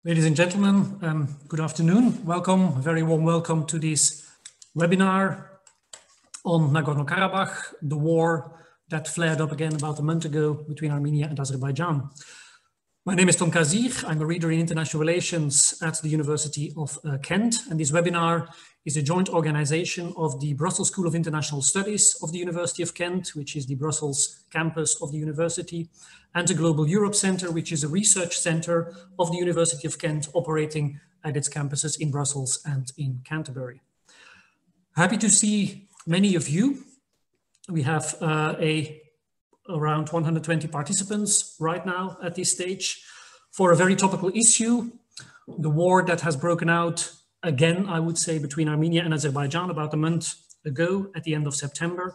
Ladies and gentlemen, good afternoon. Welcome, a very warm welcome to this webinar on Nagorno-Karabakh, the war that flared up again about a month ago between Armenia and Azerbaijan. My name is Tom Kazir. I'm a reader in international relations at the University of Kent, and this webinar is a joint organization of the Brussels School of International Studies of the University of Kent, which is the Brussels campus of the university, and the Global Europe Center, which is a research center of the University of Kent operating at its campuses in Brussels and in Canterbury. Happy to see many of you. We have around 120 participants right now at this stage for a very topical issue, the war that has broken out again, I would say, between Armenia and Azerbaijan about a month ago at the end of September.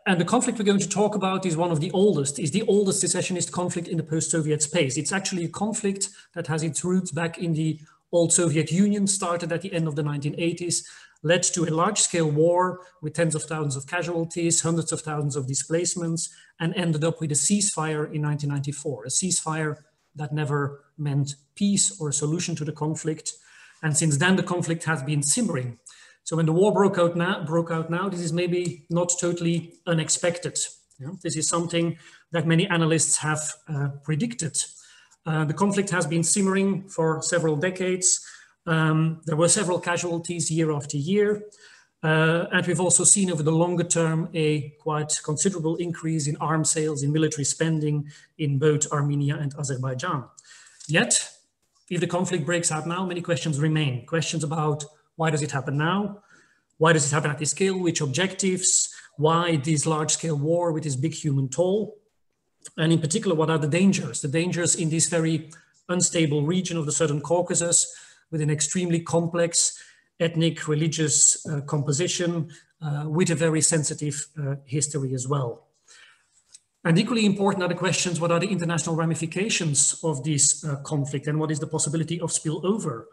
And the conflict we're going to talk about is one of the oldest, is the oldest secessionist conflict in the post-Soviet space. It's actually a conflict that has its roots back in the old Soviet Union, started at the end of the 1980s, led to a large-scale war with tens of thousands of casualties, hundreds of thousands of displacements, and ended up with a ceasefire in 1994, a ceasefire that never meant peace or a solution to the conflict. And since then, the conflict has been simmering. So when the war broke out now, this is maybe not totally unexpected. This is something that many analysts have predicted. The conflict has been simmering for several decades. There were several casualties year after year. And we've also seen over the longer term a quite considerable increase in arms sales, in military spending in both Armenia and Azerbaijan. Yet, if the conflict breaks out now, many questions remain. Questions about why does it happen now? Why does it happen at this scale? Which objectives? Why this large-scale war with this big human toll? And in particular, what are the dangers? The dangers in this very unstable region of the Southern Caucasus with an extremely complex ethnic, religious composition with a very sensitive history as well. And equally important are the questions, what are the international ramifications of this conflict and what is the possibility of spillover?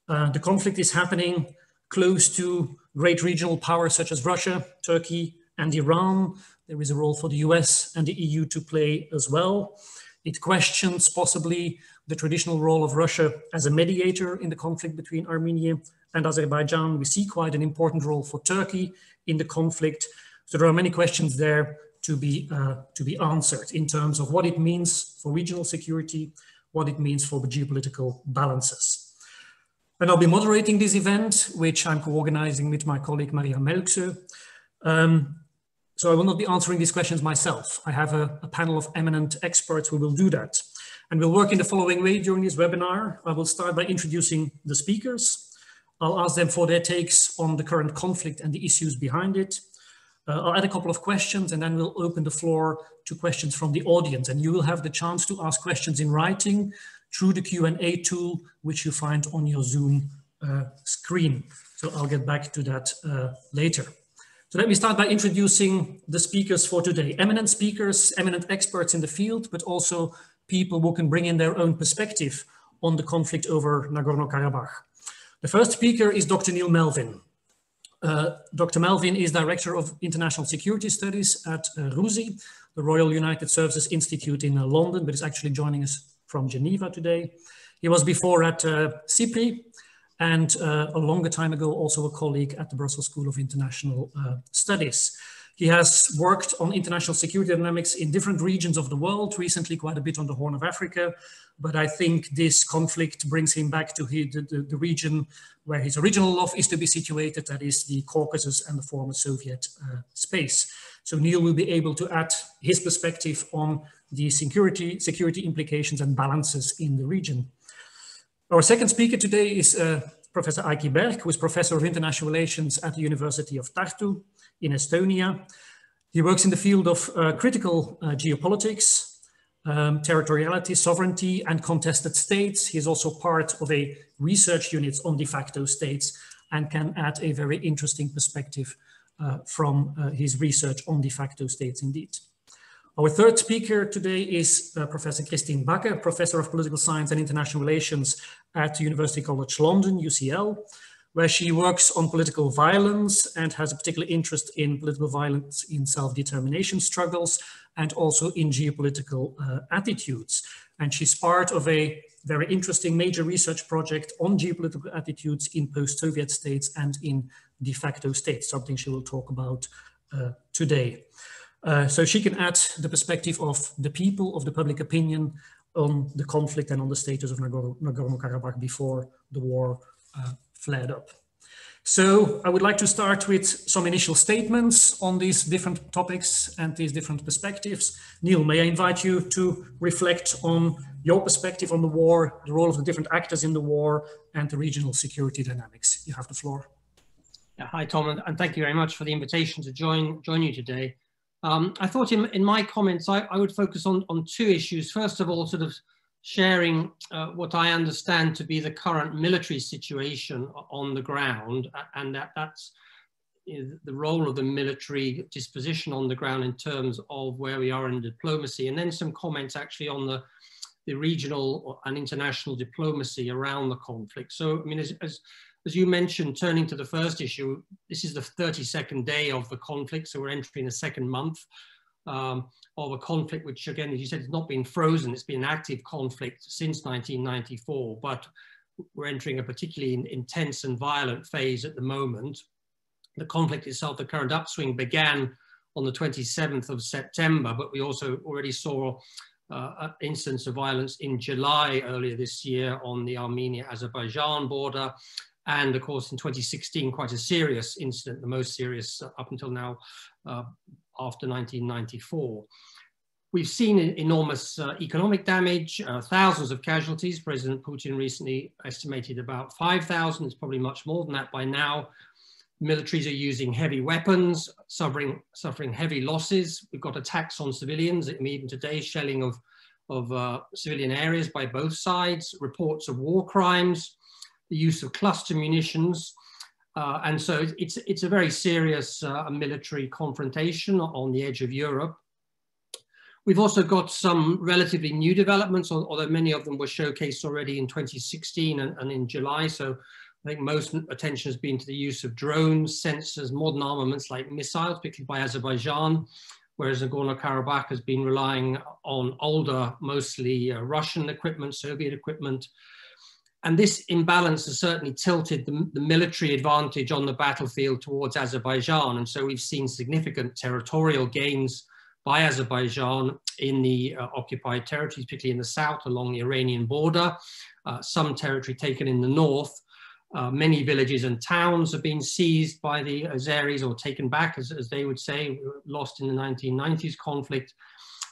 The conflict is happening close to great regional powers such as Russia, Turkey, and Iran. There is a role for the US and the EU to play as well. It questions possibly the traditional role of Russia as a mediator in the conflict between Armenia and Azerbaijan. We see quite an important role for Turkey in the conflict. So there are many questions there to be answered in terms of what it means for regional security, what it means for the geopolitical balances. And I'll be moderating this event, which I'm co-organizing with my colleague Maria Melkse. So I will not be answering these questions myself. I have a panel of eminent experts who will do that. And we'll work in the following way during this webinar. I will start by introducing the speakers. I'll ask them for their takes on the current conflict and the issues behind it. I'll add a couple of questions and then we'll open the floor to questions from the audience. And you will have the chance to ask questions in writing through the Q&A tool, which you find on your Zoom screen. So I'll get back to that later. So let me start by introducing the speakers for today. Eminent speakers, eminent experts in the field, but also people who can bring in their own perspective on the conflict over Nagorno-Karabakh. The first speaker is Dr. Neil Melvin. Dr. Melvin is Director of International Security Studies at RUSI, the Royal United Services Institute in London, but is actually joining us from Geneva today. He was before at CIPRI, and a longer time ago, also a colleague at the Brussels School of International Studies. He has worked on international security dynamics in different regions of the world, recently quite a bit on the Horn of Africa, but I think this conflict brings him back to the region where his original love is to be situated, that is the Caucasus and the former Soviet space. So Neil will be able to add his perspective on the security implications and balances in the region. Our second speaker today is Professor Aiki Berg, who is Professor of International Relations at the University of Tartu in Estonia. He works in the field of critical geopolitics, territoriality, sovereignty, and contested states. He is also part of a research unit on de facto states and can add a very interesting perspective from his research on de facto states indeed. Our third speaker today is Professor Christine Bakke, Professor of Political Science and International Relations at University College London, UCL. where she works on political violence and has a particular interest in political violence in self-determination struggles and also in geopolitical attitudes. And she's part of a very interesting major research project on geopolitical attitudes in post-Soviet states and in de facto states, something she will talk about today. So she can add the perspective of the people, of the public opinion on the conflict and on the status of Nagorno-Karabakh before the war flared up. So I would like to start with some initial statements on these different topics and these different perspectives. Neil, may I invite you to reflect on your perspective on the war, the role of the different actors in the war, and the regional security dynamics. You have the floor. Yeah, hi, Tom, and thank you very much for the invitation to join you today. I thought in my comments, I would focus on two issues. First of all, sort of sharing what I understand to be the current military situation on the ground, and that's the role of the military disposition on the ground in terms of where we are in diplomacy, and then some comments actually on the regional and international diplomacy around the conflict. So, I mean, as you mentioned, turning to the first issue, this is the 32nd day of the conflict, so we're entering the second month of a conflict which, again, as you said, has not been frozen. It's been an active conflict since 1994, but we're entering a particularly intense and violent phase at the moment. The conflict itself, the current upswing, began on the 27th of September, but we also already saw an instance of violence in July earlier this year on the Armenia-Azerbaijan border. And of course, in 2016, quite a serious incident, the most serious up until now, after 1994. We've seen enormous economic damage, thousands of casualties. President Putin recently estimated about 5,000. It's probably much more than that by now. Militaries are using heavy weapons, suffering heavy losses. We've got attacks on civilians, even today, shelling of civilian areas by both sides, reports of war crimes, the use of cluster munitions. And so it's a very serious military confrontation on the edge of Europe. We've also got some relatively new developments, although many of them were showcased already in 2016 and in July. So I think most attention has been to the use of drones, sensors, modern armaments like missiles, particularly by Azerbaijan, whereas Nagorno-Karabakh has been relying on older, mostly Russian equipment, Soviet equipment. And this imbalance has certainly tilted the military advantage on the battlefield towards Azerbaijan. And so we've seen significant territorial gains by Azerbaijan in the occupied territories, particularly in the south along the Iranian border, some territory taken in the north. Many villages and towns have been seized by the Azeris or taken back, as they would say, lost in the 1990s conflict.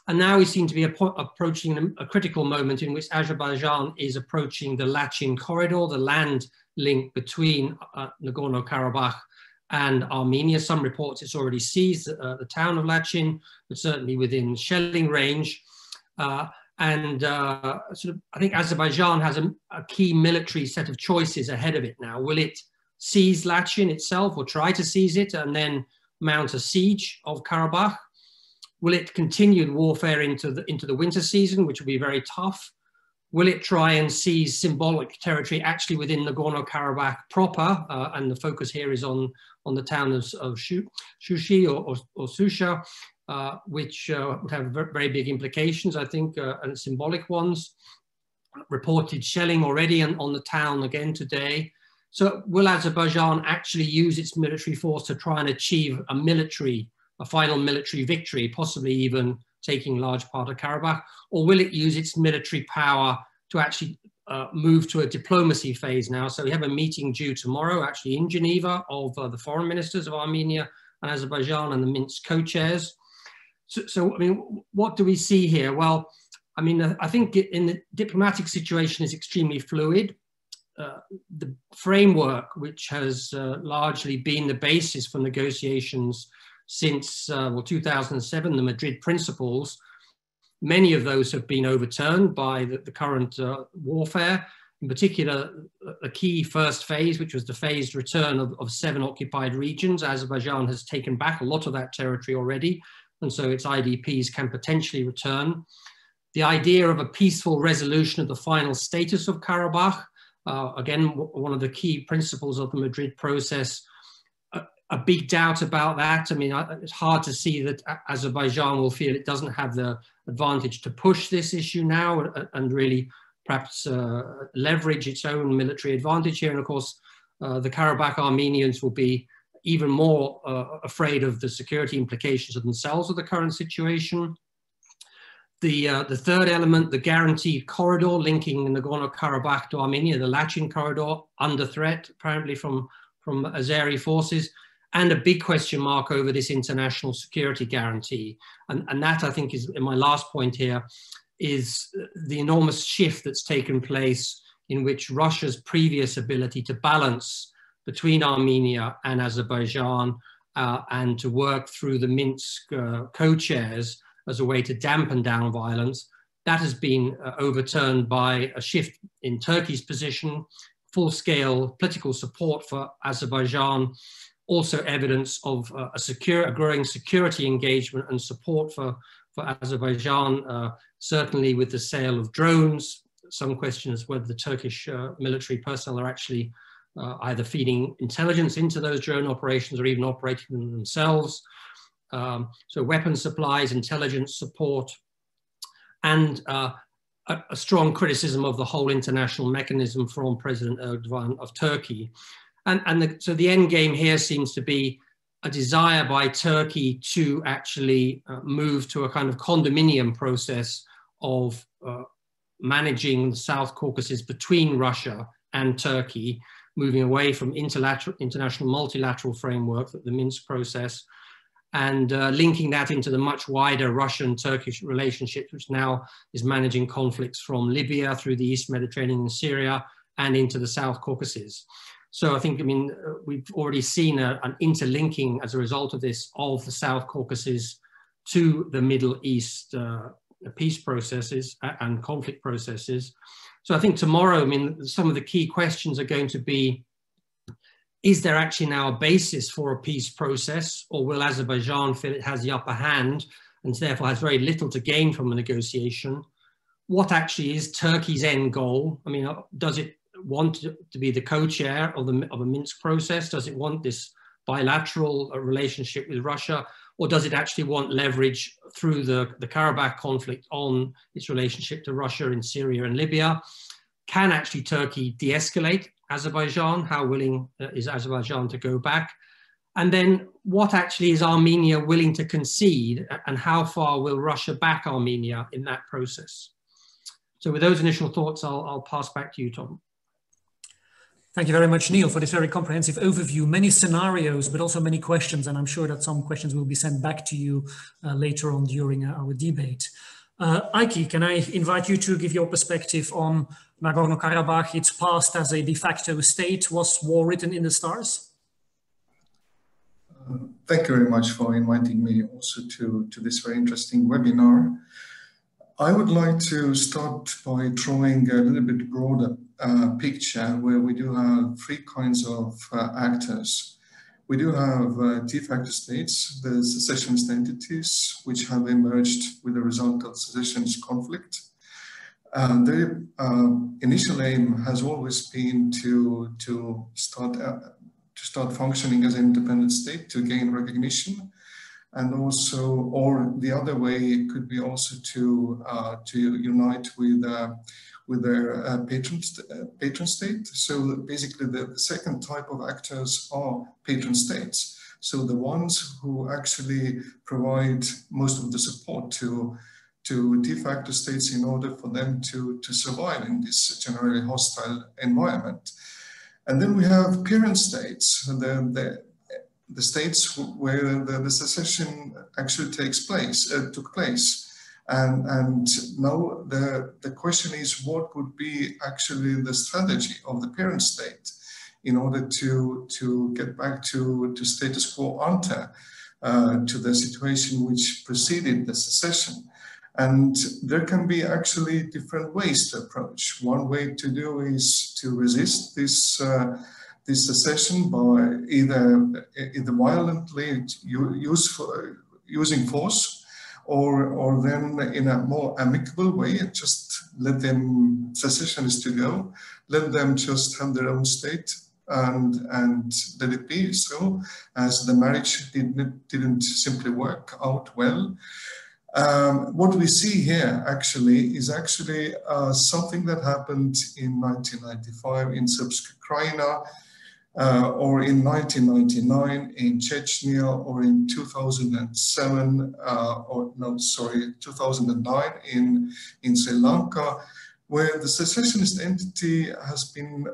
And now we seem to be approaching a critical moment in which Azerbaijan is approaching the Lachin corridor, the land link between Nagorno-Karabakh and Armenia. Some reports it's already seized the town of Lachin, but certainly within shelling range. I think Azerbaijan has a key military set of choices ahead of it now. Will it seize Lachin itself or try to seize it and then mount a siege of Karabakh? Will it continue warfare into the winter season, which will be very tough? Will it try and seize symbolic territory actually within Nagorno-Karabakh proper? And the focus here is on the town of Shushi or Susha, which would have very big implications, I think, and symbolic ones. Reported shelling already on the town again today. So will Azerbaijan actually use its military force to try and achieve a final military victory, possibly even taking large part of Karabakh, or will it use its military power to actually move to a diplomacy phase now? So we have a meeting due tomorrow, actually in Geneva, of the foreign ministers of Armenia and Azerbaijan and the Minsk co-chairs. So, I mean, what do we see here? Well, I mean, I think in the diplomatic situation is extremely fluid. The framework, which has largely been the basis for negotiations since 2007, the Madrid Principles, many of those have been overturned by the current warfare. In particular, a key first phase, which was the phased return of 7 occupied regions. Azerbaijan has taken back a lot of that territory already, and so its IDPs can potentially return. The idea of a peaceful resolution of the final status of Karabakh, Again, one of the key principles of the Madrid process. A big doubt about that. I mean, it's hard to see that Azerbaijan will feel it doesn't have the advantage to push this issue now and really perhaps leverage its own military advantage here. And of course, the Karabakh Armenians will be even more afraid of the security implications of themselves of the current situation. The third element, the guaranteed corridor linking Nagorno-Karabakh to Armenia, the Lachin corridor, under threat apparently from Azeri forces, and a big question mark over this international security guarantee. And that, I think, is my last point here, is the enormous shift that's taken place in which Russia's previous ability to balance between Armenia and Azerbaijan and to work through the Minsk co-chairs as a way to dampen down violence, that has been overturned by a shift in Turkey's position, full-scale political support for Azerbaijan, also evidence of a growing security engagement and support for Azerbaijan, certainly with the sale of drones. Some questions whether the Turkish military personnel are actually either feeding intelligence into those drone operations or even operating them themselves. So weapon supplies, intelligence support, and a strong criticism of the whole international mechanism from President Erdogan of Turkey. So the end game here seems to be a desire by Turkey to actually move to a kind of condominium process of managing the South Caucasus between Russia and Turkey, moving away from international multilateral framework, the Minsk process, and linking that into the much wider Russian-Turkish relationship, which now is managing conflicts from Libya through the East Mediterranean and Syria and into the South Caucasus. So I think, we've already seen an interlinking as a result of this of the South Caucasus to the Middle East peace processes and conflict processes. So I think tomorrow, some of the key questions are going to be, is there actually now a basis for a peace process, or will Azerbaijan feel it has the upper hand and therefore has very little to gain from a negotiation? What actually is Turkey's end goal? Does it want to be the co-chair of a Minsk process? Does it want this bilateral relationship with Russia? Or does it actually want leverage through the Karabakh conflict on its relationship to Russia in Syria and Libya? Can actually Turkey de-escalate Azerbaijan? How willing is Azerbaijan to go back? And then what actually is Armenia willing to concede, and how far will Russia back Armenia in that process? So with those initial thoughts, I'll pass back to you, Tom. Thank you very much, Neil, for this very comprehensive overview. Many scenarios, but also many questions, and I'm sure that some questions will be sent back to you later on during our debate. Eike, can I invite you to give your perspective on Nagorno-Karabakh, its past as a de facto state? Was war written in the stars? Thank you very much for inviting me also to this very interesting webinar. I would like to start by drawing a little bit broader picture where we do have three kinds of actors. We do have de facto states, the secessionist entities, which have emerged with the result of secessionist conflict. Their initial aim has always been to start functioning as an independent state, to gain recognition. And also, or the other way could be also to unite with their patron state. So basically, the second type of actors are patron states. So the ones who actually provide most of the support to de facto states in order for them to survive in this generally hostile environment. And then we have parent states, the states where the secession actually took place. And now the question is, what would be actually the strategy of the parent state in order to get back to status quo ante, to the situation which preceded the secession? And there can be actually different ways to approach. One way to do is to resist this secession by either violently using force, or then in a more amicable way, just let them secessionists to go, let them just have their own state and let it be so, as the marriage didn't simply work out well. What we see here actually is something that happened in 1995 in Srpska Krajina, or in 1999 in Chechnya, or in 2007, 2009 in Sri Lanka, where the secessionist entity has been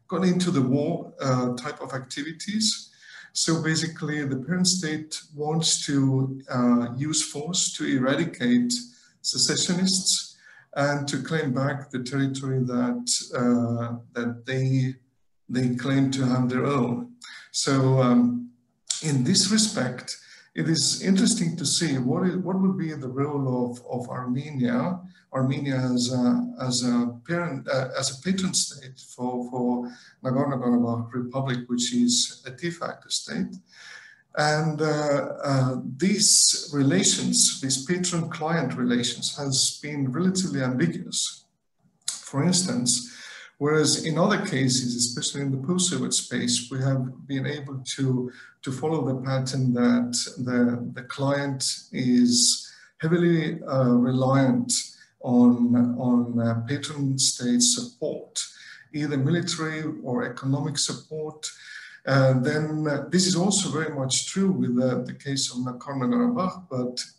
gone into the war type of activities. So basically, the parent state wants to use force to eradicate secessionists and to claim back the territory that they claim to have their own. So in this respect, it is interesting to see what would be the role of Armenia as a patron state for Nagorno-Karabakh Republic, which is a de facto state. And these relations, these patron-client relations, has been relatively ambiguous. For instance, whereas in other cases, especially in the post-Soviet space, we have been able to follow the pattern that the client is heavily reliant on patron state support, either military or economic support. Then this is also very much true with the case of Nagorno-Karabakh,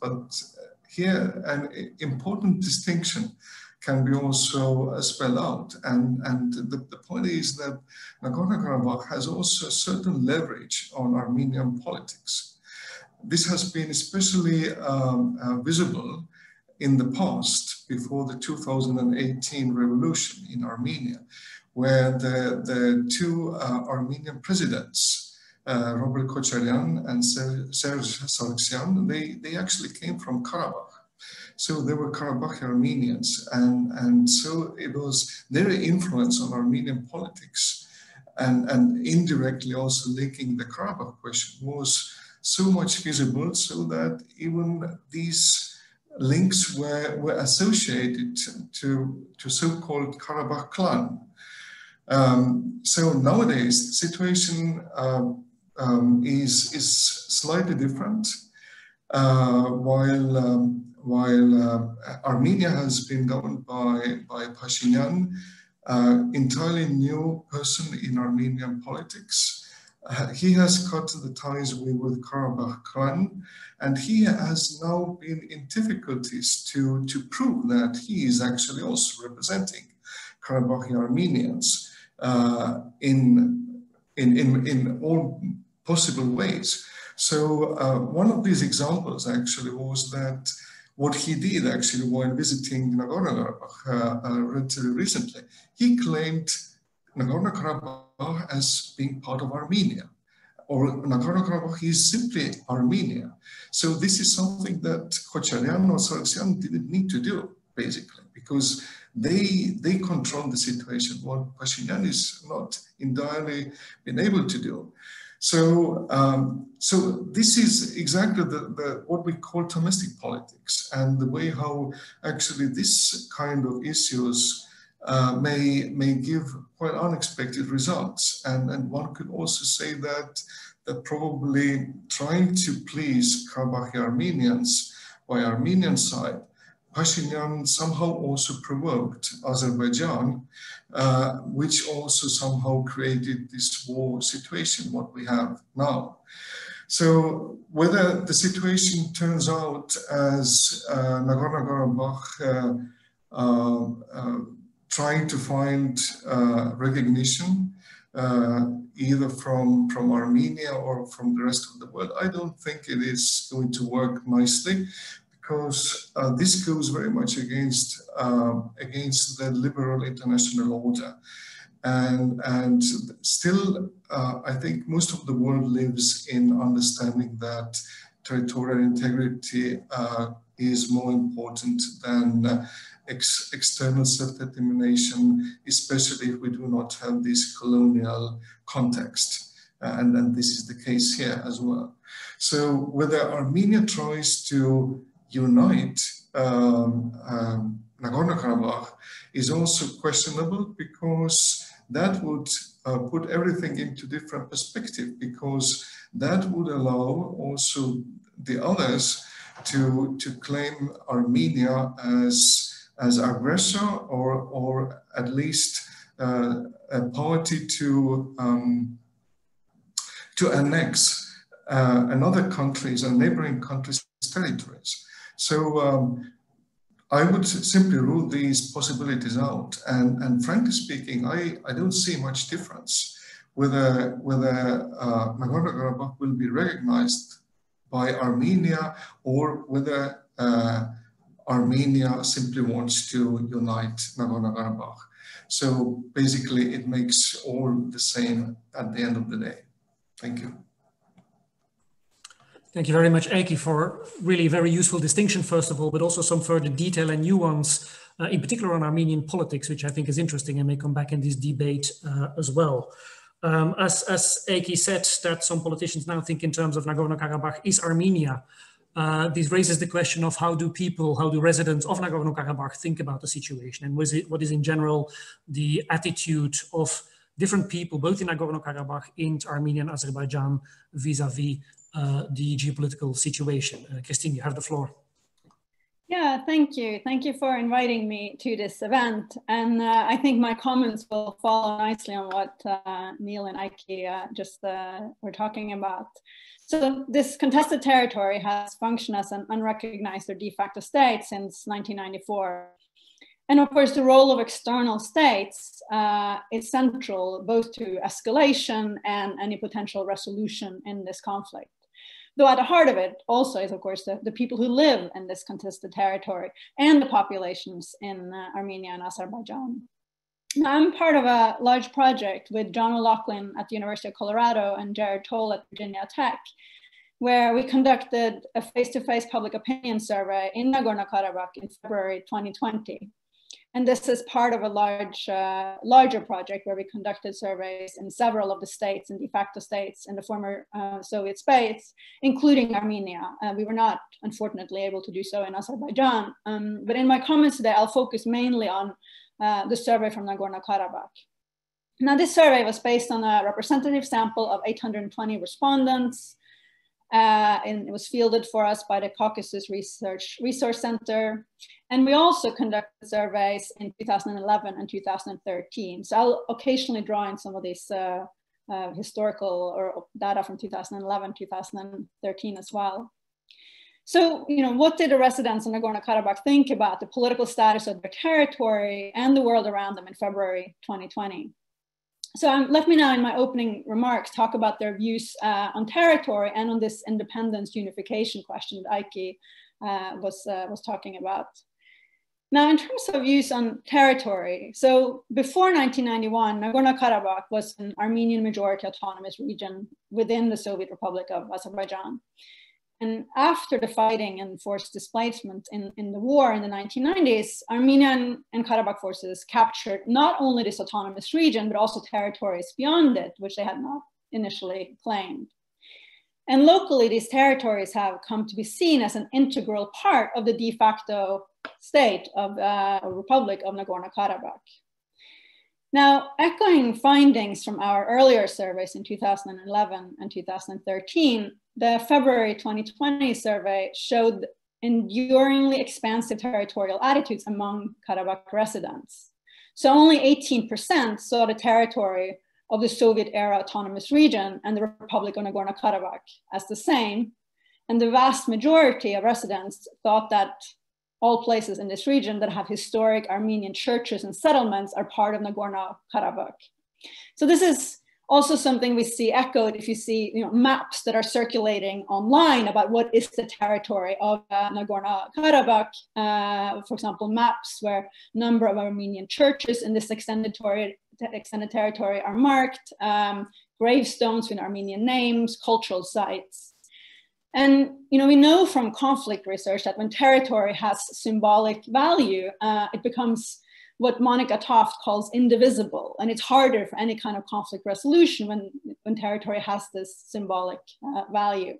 but here an important distinction can be also spelled out. And the point is that Nagorno-Karabakh has also a certain leverage on Armenian politics. This has been especially visible in the past, before the 2018 revolution in Armenia, where the two Armenian presidents, Robert Kocharyan and Serge Sargsyan, they actually came from Karabakh. So they were Karabakh Armenians, and so it was their influence on Armenian politics and indirectly also linking the Karabakh question was so much visible, so that even these links were associated to so-called Karabakh clan. So nowadays the situation is slightly different. While Armenia has been governed by Pashinyan, entirely new person in Armenian politics. He has cut the ties with Karabakh clan, and he has now been in difficulties to prove that he is actually also representing Karabakh Armenians in all possible ways. So one of these examples actually was that what he did actually while visiting Nagorno-Karabakh relatively recently, he claimed Nagorno-Karabakh as being part of Armenia, or Nagorno-Karabakh is simply Armenia. So this is something that Kocharyan or Sargsyan didn't need to do, basically, because they control the situation, what Pashinyan is not entirely been able to do. So, so this is exactly what we call domestic politics, and the way how actually this kind of issues may give quite unexpected results. And one could also say that probably trying to please Karabakh Armenians by Armenian side, Pashinyan somehow also provoked Azerbaijan, which also somehow created this war situation, what we have now. So whether the situation turns out as Nagorno-Karabakh trying to find recognition, either from Armenia or from the rest of the world, I don't think it is going to work nicely, because this goes very much against the liberal international order. And still, I think most of the world lives in understanding that territorial integrity is more important than external self-determination, especially if we do not have this colonial context. and this is the case here as well. So whether Armenia tries to unite Nagorno-Karabakh is also questionable, because that would put everything into different perspective, because that would allow also the others to claim Armenia as aggressor, or at least a party to annex another country's and neighboring countries' territories. So I would simply rule these possibilities out, and frankly speaking, I don't see much difference whether Nagorno-Karabakh will be recognized by Armenia, or whether Armenia simply wants to unite Nagorno-Karabakh. So basically, it makes all the same at the end of the day. Thank you. Thank you very much, Eiki, for really very useful distinction, first of all, but also some further detail and nuance, in particular on Armenian politics, which I think is interesting and may come back in this debate as well. As Eiki said, that some politicians now think in terms of Nagorno-Karabakh is Armenia. This raises the question of how do residents of Nagorno-Karabakh think about the situation, and what is in general the attitude of different people, both in Nagorno-Karabakh and Armenia and Azerbaijan, vis-a-vis the geopolitical situation. Christine, you have the floor. Yeah, thank you. Thank you for inviting me to this event. And I think my comments will follow nicely on what Neil and Eiki just were talking about. So this contested territory has functioned as an unrecognized or de facto state since 1994. And of course, the role of external states is central both to escalation and any potential resolution in this conflict. Though at the heart of it also is, of course, the people who live in this contested territory and the populations in Armenia and Azerbaijan. Now, I'm part of a large project with John O'Loughlin at the University of Colorado and Jared Toll at Virginia Tech, where we conducted a face-to-face public opinion survey in Nagorno-Karabakh in February 2020. And this is part of a larger project where we conducted surveys in several of the states and de facto states in the former Soviet space, including Armenia. We were not, unfortunately, able to do so in Azerbaijan. But in my comments today, I'll focus mainly on the survey from Nagorno-Karabakh. Now, this survey was based on a representative sample of 820 respondents. And it was fielded for us by the Caucasus Resource Center. And we also conducted surveys in 2011 and 2013. So I'll occasionally draw in some of these historical or data from 2011, 2013 as well. So, what did the residents of Nagorno-Karabakh think about the political status of their territory and the world around them in February 2020? So let me now in my opening remarks talk about their views on territory and on this independence unification question that Eiki was talking about. Now, in terms of views on territory, so before 1991, Nagorno-Karabakh was an Armenian majority autonomous region within the Soviet Republic of Azerbaijan. And after the fighting and forced displacement in the war in the 1990s, Armenian and Karabakh forces captured not only this autonomous region, but also territories beyond it, which they had not initially claimed. And locally, these territories have come to be seen as an integral part of the de facto state of the Republic of Nagorno-Karabakh. Now, echoing findings from our earlier surveys in 2011 and 2013, the February 2020 survey showed enduringly expansive territorial attitudes among Karabakh residents. So only 18% saw the territory of the Soviet-era autonomous region and the Republic of Nagorno-Karabakh as the same. And the vast majority of residents thought that all places in this region that have historic Armenian churches and settlements are part of Nagorno-Karabakh. So this is also something we see echoed if you see maps that are circulating online about what is the territory of Nagorno-Karabakh. For example, maps where a number of Armenian churches in this extended territory are marked, gravestones with Armenian names, cultural sites. And we know from conflict research that when territory has symbolic value, it becomes what Monica Toft calls indivisible. And it's harder for any kind of conflict resolution when territory has this symbolic value.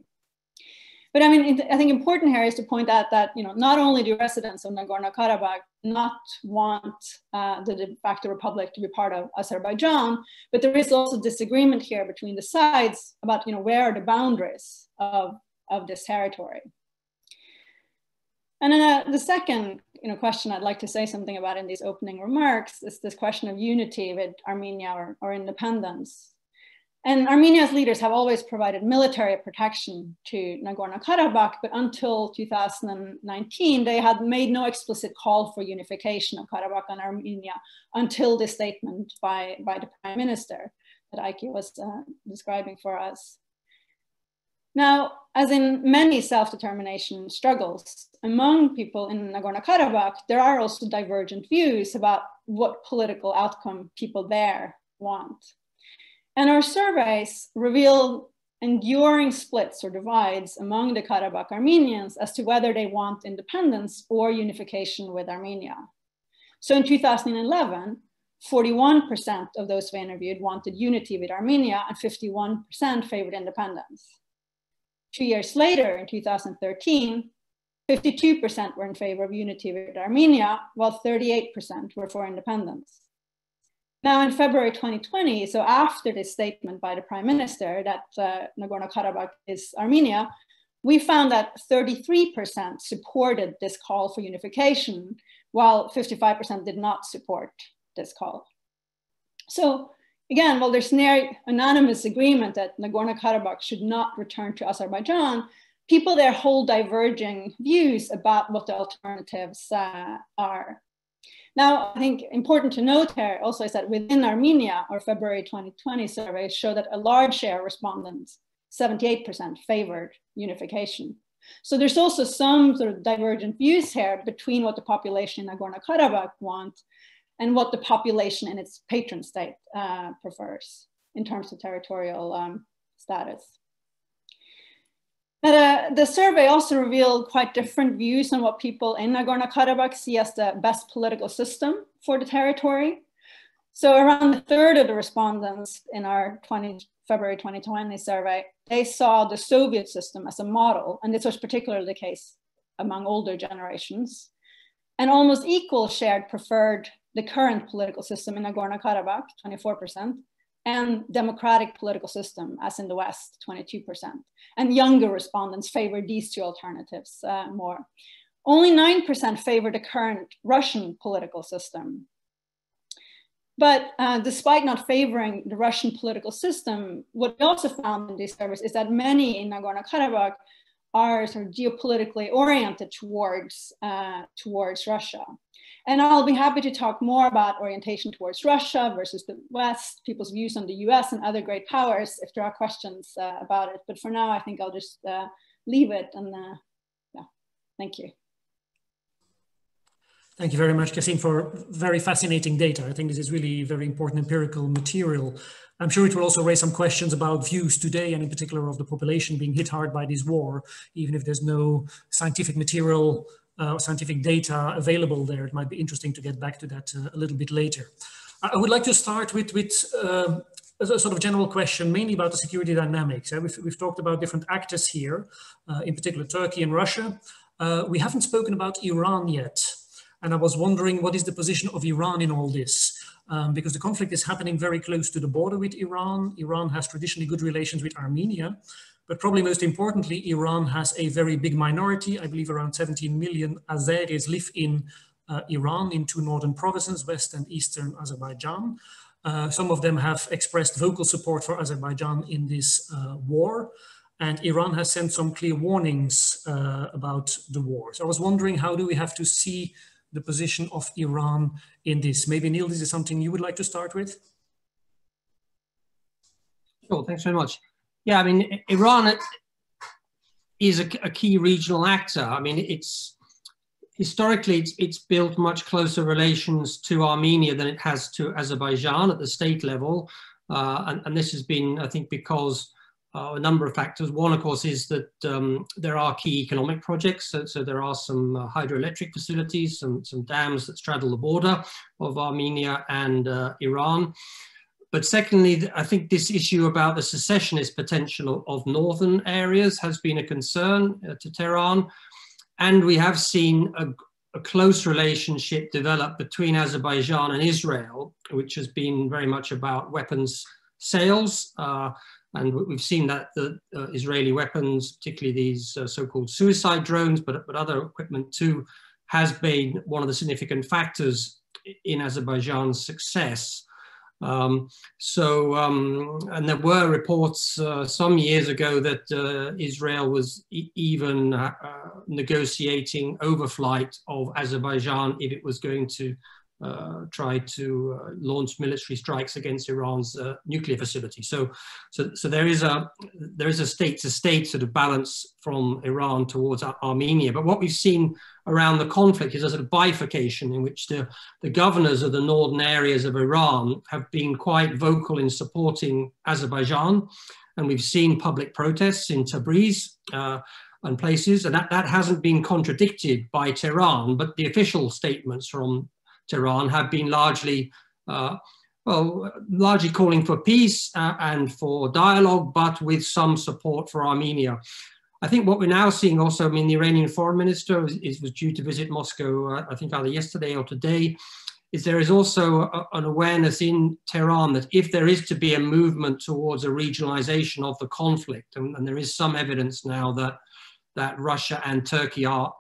But I mean, I think important here is to point out that, you know, not only do residents of Nagorno-Karabakh not want the de facto republic to be part of Azerbaijan, but there is also disagreement here between the sides about, you know, where are the boundaries of this territory. And then the second, you know, question I'd like to say something about in these opening remarks is this question of unity with Armenia or independence. And Armenia's leaders have always provided military protection to Nagorno-Karabakh, but until 2019, they had made no explicit call for unification of Karabakh and Armenia until this statement by the Prime Minister that Eike was describing for us. Now, as in many self-determination struggles, among people in Nagorno-Karabakh, there are also divergent views about what political outcome people there want. And our surveys reveal enduring splits or divides among the Karabakh Armenians as to whether they want independence or unification with Armenia. So in 2011, 41% of those we interviewed wanted unity with Armenia and 51% favored independence. 2 years later, in 2013, 52% were in favor of unity with Armenia, while 38% were for independence. Now in February 2020, so after this statement by the Prime Minister that Nagorno-Karabakh is Armenia, we found that 33% supported this call for unification, while 55% did not support this call. So again, while there's near unanimous agreement that Nagorno-Karabakh should not return to Azerbaijan, people there hold diverging views about what the alternatives are. Now, I think important to note here also is that within Armenia, our February 2020 surveys show that a large share of respondents, 78%, favored unification. So there's also some sort of divergent views here between what the population in Nagorno-Karabakh wants and what the population in its patron state prefers in terms of territorial status. The survey also revealed quite different views on what people in Nagorno-Karabakh see as the best political system for the territory. So around a third of the respondents in our February 2020 survey, they saw the Soviet system as a model, and this was particularly the case among older generations. And almost equal shared preferred the current political system in Nagorno-Karabakh, 24%, and democratic political system, as in the West, 22%. And younger respondents favored these two alternatives more. Only 9% favored the current Russian political system. But despite not favoring the Russian political system, what we also found in these surveys is that many in Nagorno-Karabakh are sort of geopolitically oriented towards Russia. And I'll be happy to talk more about orientation towards Russia versus the West, people's views on the US and other great powers if there are questions about it. But for now, I think I'll just leave it and yeah, thank you. Thank you very much, Kasim, for very fascinating data. I think this is really very important empirical material. I'm sure it will also raise some questions about views today, and in particular of the population being hit hard by this war, even if there's no scientific material, scientific data available there. It might be interesting to get back to that a little bit later. I would like to start with a sort of general question, mainly about the security dynamics. We've talked about different actors here, in particular Turkey and Russia. We haven't spoken about Iran yet. And I was wondering, what is the position of Iran in all this? Because the conflict is happening very close to the border with Iran. Iran has traditionally good relations with Armenia, but probably most importantly, Iran has a very big minority. I believe around 17 million Azeris live in Iran, in two northern provinces, West and Eastern Azerbaijan. Some of them have expressed vocal support for Azerbaijan in this war. And Iran has sent some clear warnings about the war. So I was wondering, how do we have to see the position of Iran in this? Maybe Neil, this is something you would like to start with? Sure, thanks very much. Yeah, I mean, Iran is a key regional actor. I mean, historically, it's built much closer relations to Armenia than it has to Azerbaijan at the state level. And this has been, I think, because a number of factors. One, of course, is that there are key economic projects. So there are some hydroelectric facilities, some dams that straddle the border of Armenia and Iran. But secondly, I think this issue about the secessionist potential of northern areas has been a concern to Tehran. And we have seen a close relationship develop between Azerbaijan and Israel, which has been very much about weapons sales. And we've seen that the Israeli weapons, particularly these so-called suicide drones, but other equipment too, has been one of the significant factors in Azerbaijan's success. And there were reports some years ago that Israel was even negotiating overflight of Azerbaijan if it was going to try to launch military strikes against Iran's nuclear facility. So there is a state-to-state sort of balance from Iran towards Armenia. But what we've seen around the conflict is a sort of bifurcation in which the governors of the northern areas of Iran have been quite vocal in supporting Azerbaijan. And we've seen public protests in Tabriz and places, and that hasn't been contradicted by Tehran, but the official statements from Tehran have been largely, largely calling for peace and for dialogue, but with some support for Armenia. I think what we're now seeing also, I mean, the Iranian foreign minister was due to visit Moscow, I think either yesterday or today, is there is also an awareness in Tehran that if there is to be a movement towards a regionalization of the conflict, and there is some evidence now that Russia and Turkey are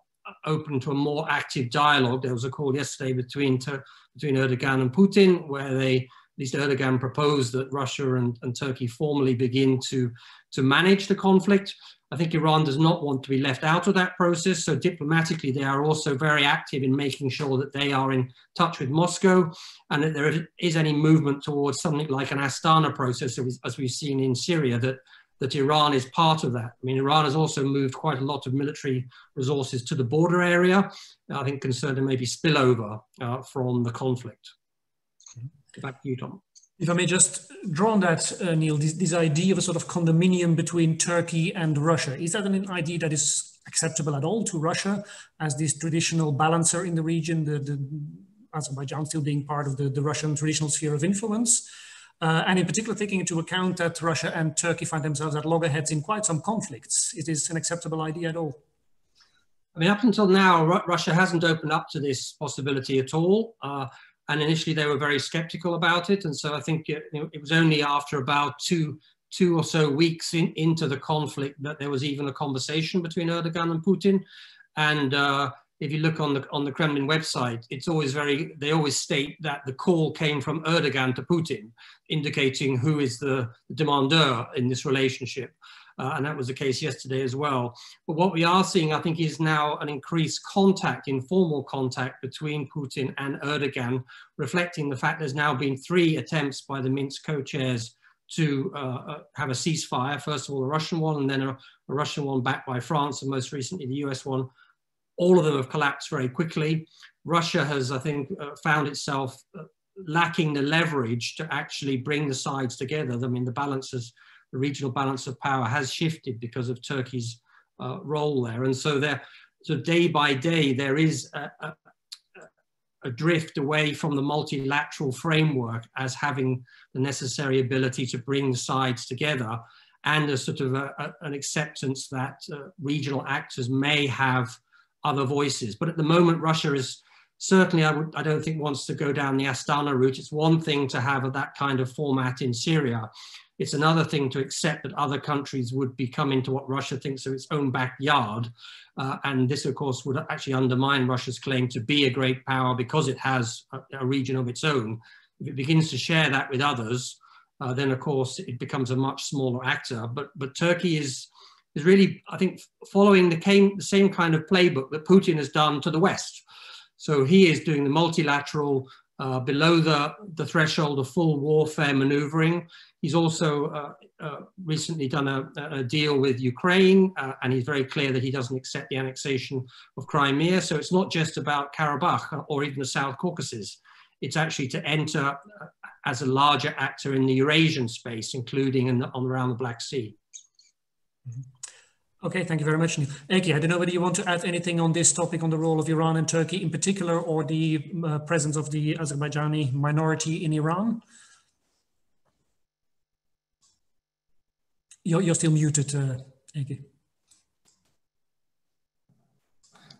open to a more active dialogue. There was a call yesterday between Erdogan and Putin, where at least Erdogan proposed that Russia and Turkey formally begin to manage the conflict. I think Iran does not want to be left out of that process. So diplomatically, they are also very active in making sure that they are in touch with Moscow and that there is any movement towards something like an Astana process, as we've seen in Syria, that Iran is part of that. I mean, Iran has also moved quite a lot of military resources to the border area, I think concerned there may be spillover from the conflict. Back to you, Tom. If I may just draw on that, Neil, this idea of a sort of condominium between Turkey and Russia, is that an idea that is acceptable at all to Russia as this traditional balancer in the region, the Azerbaijan still being part of the Russian traditional sphere of influence? And in particular, taking into account that Russia and Turkey find themselves at loggerheads in quite some conflicts, is this an acceptable idea at all? I mean, up until now, Russia hasn't opened up to this possibility at all. And initially, they were very skeptical about it. And so I think it was only after about two or so weeks into the conflict that there was even a conversation between Erdogan and Putin. And if you look on the Kremlin website, it's always they always state that the call came from Erdogan to Putin, indicating who is the demandeur in this relationship. And that was the case yesterday as well. But what we are seeing, I think, is now an increased contact, informal contact between Putin and Erdogan, reflecting the fact there's now been 3 attempts by the Minsk co-chairs to have a ceasefire. First of all, a Russian one, and then a Russian one backed by France, and most recently the US one. All of them have collapsed very quickly. Russia has, I think, found itself lacking the leverage to actually bring the sides together. I mean, the regional balance of power has shifted because of Turkey's role there. And so day by day, there is a drift away from the multilateral framework as having the necessary ability to bring the sides together, and a sort of an acceptance that regional actors may have other voices. But at the moment, Russia is certainly, I don't think, wants to go down the Astana route. It's one thing to have that kind of format in Syria. It's another thing to accept that other countries would be coming to what Russia thinks of its own backyard. And this, of course, would actually undermine Russia's claim to be a great power because it has a region of its own. If it begins to share that with others, then, of course, it becomes a much smaller actor. But Turkey is really, I think, following the same kind of playbook that Putin has done to the West. So he is doing the multilateral, below the threshold of full warfare maneuvering. He's also recently done a deal with Ukraine, and he's very clear that he doesn't accept the annexation of Crimea. So it's not just about Karabakh or even the South Caucasus. It's actually to enter as a larger actor in the Eurasian space, including around the Black Sea. Okay, thank you very much, Neil. Eki, I don't know whether you want to add anything on this topic, on the role of Iran and Turkey in particular, or the presence of the Azerbaijani minority in Iran. You're still muted, Eki.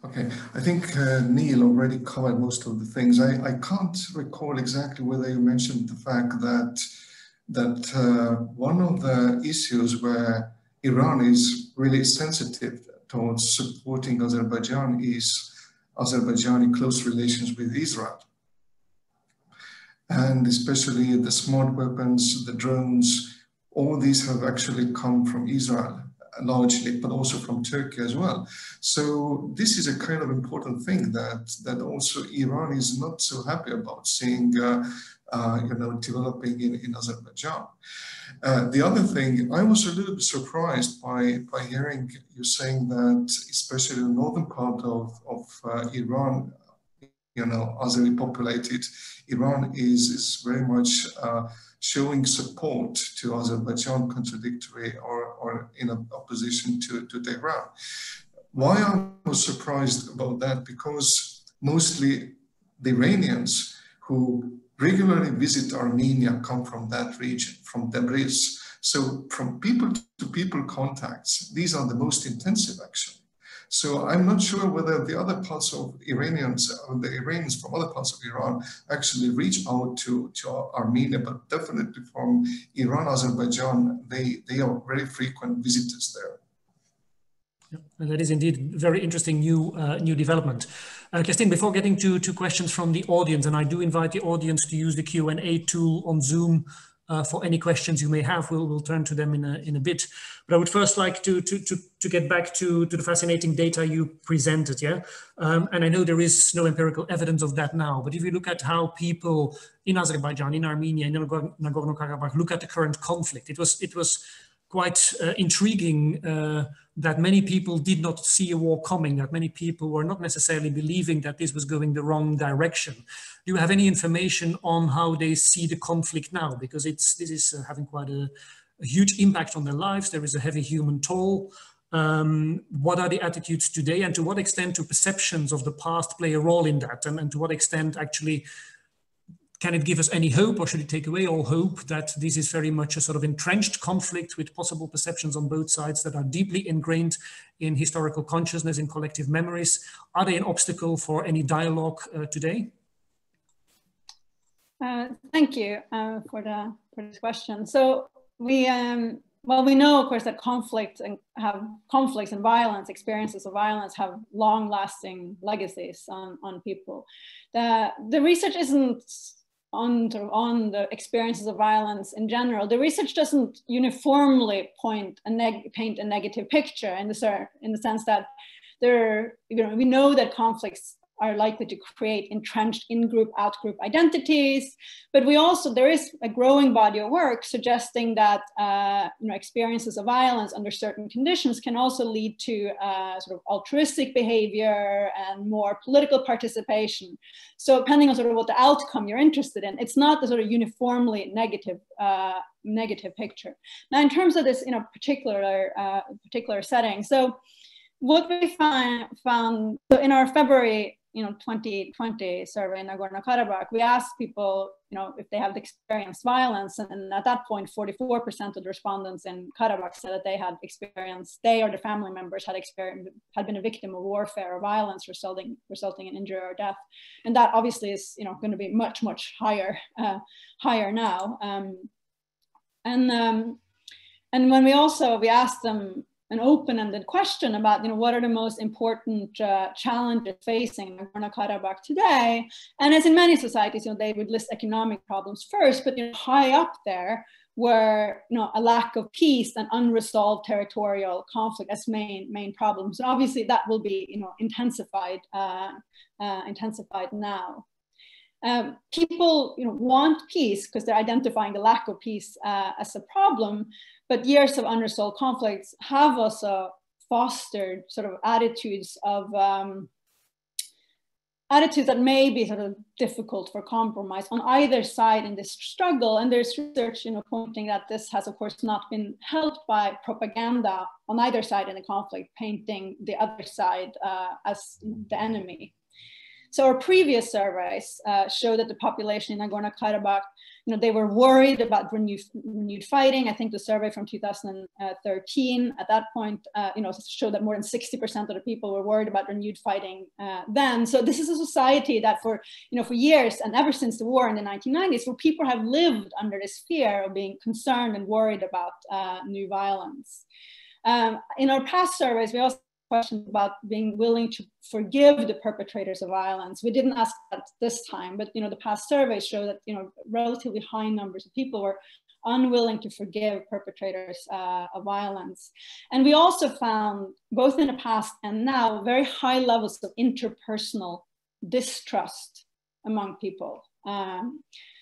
Okay, I think Neil already covered most of the things. I can't recall exactly whether you mentioned the fact that one of the issues where Iran is really sensitive towards supporting Azerbaijan is Azerbaijani close relations with Israel. And especially the smart weapons, the drones, all these have actually come from Israel largely, but also from Turkey as well. So this is a kind of important thing that also Iran is not so happy about seeing developing in Azerbaijan. The other thing, I was a little bit surprised by hearing you saying that, especially the northern part of Iran, Azeri populated, Iran is very much showing support to Azerbaijan, contradictory or in opposition to Tehran. Why I was surprised about that? Because mostly the Iranians who regularly visit Armenia come from that region, from Tabriz. So from people-to-people contacts, these are the most intensive actually. So I'm not sure whether the other parts of Iranians, or the Iranians from other parts of Iran actually reach out to Armenia, but definitely from Iran, Azerbaijan, they are very frequent visitors there. Yeah, and that is indeed very interesting new development. Christine, before getting to questions from the audience, and I do invite the audience to use the Q&A tool on Zoom for any questions you may have. We'll turn to them in a bit. But I would first like to get back to the fascinating data you presented, yeah? And I know there is no empirical evidence of that now, but if you look at how people in Azerbaijan, in Armenia, in Nagorno-Karabakh look at the current conflict, it was quite intriguing that many people did not see a war coming, that many people were not necessarily believing that this was going the wrong direction. Do you have any information on how they see the conflict now? Because this is having quite a huge impact on their lives. There is a heavy human toll. What are the attitudes today, and to what extent do perceptions of the past play a role in that? And to what extent actually can it give us any hope, or should it take away all hope that this is very much a sort of entrenched conflict with possible perceptions on both sides that are deeply ingrained in historical consciousness, in collective memories? Are they an obstacle for any dialogue today? Thank you for this question. So we know, of course, that conflicts and violence, experiences of violence, have long-lasting legacies on people. The research isn't on the experiences of violence in general. The research doesn't uniformly paint a negative picture in the sense that we know that conflicts are likely to create entrenched in-group, out-group identities. But there is a growing body of work suggesting that experiences of violence under certain conditions can also lead to sort of altruistic behavior and more political participation. So depending on sort of what the outcome you're interested in, it's not the sort of uniformly negative picture. Now, in terms of this particular setting, so what we found so in our February 2020 survey in Nagorno-Karabakh, we asked people, if they have experienced violence, and at that point, 44% of the respondents in Karabakh said that they or their family members had been a victim of warfare or violence resulting in injury or death, and that obviously is, going to be much higher now. And when we asked them an open-ended question about, what are the most important challenges facing Nagorno-Karabakh today? And as in many societies, they would list economic problems first, but high up there were, a lack of peace and unresolved territorial conflict as main problems. And obviously that will be, intensified now. People want peace because they're identifying the lack of peace as a problem, but years of unresolved conflicts have also fostered sort of attitudes of attitudes that may be sort of difficult for compromise on either side in this struggle. And there's research, pointing that this has, of course, not been helped by propaganda on either side in the conflict, painting the other side as the enemy. So our previous surveys show that the population in Nagorno-Karabakh, they were worried about renewed fighting. I think the survey from 2013 at that point, showed that more than 60% of the people were worried about renewed fighting then. So this is a society that for years and ever since the war in the 1990s, where people have lived under this fear of being concerned and worried about new violence. In our past surveys, we also questions about being willing to forgive the perpetrators of violence. We didn't ask that this time, but the past surveys show that relatively high numbers of people were unwilling to forgive perpetrators of violence. And we also found, both in the past and now, very high levels of interpersonal distrust among people.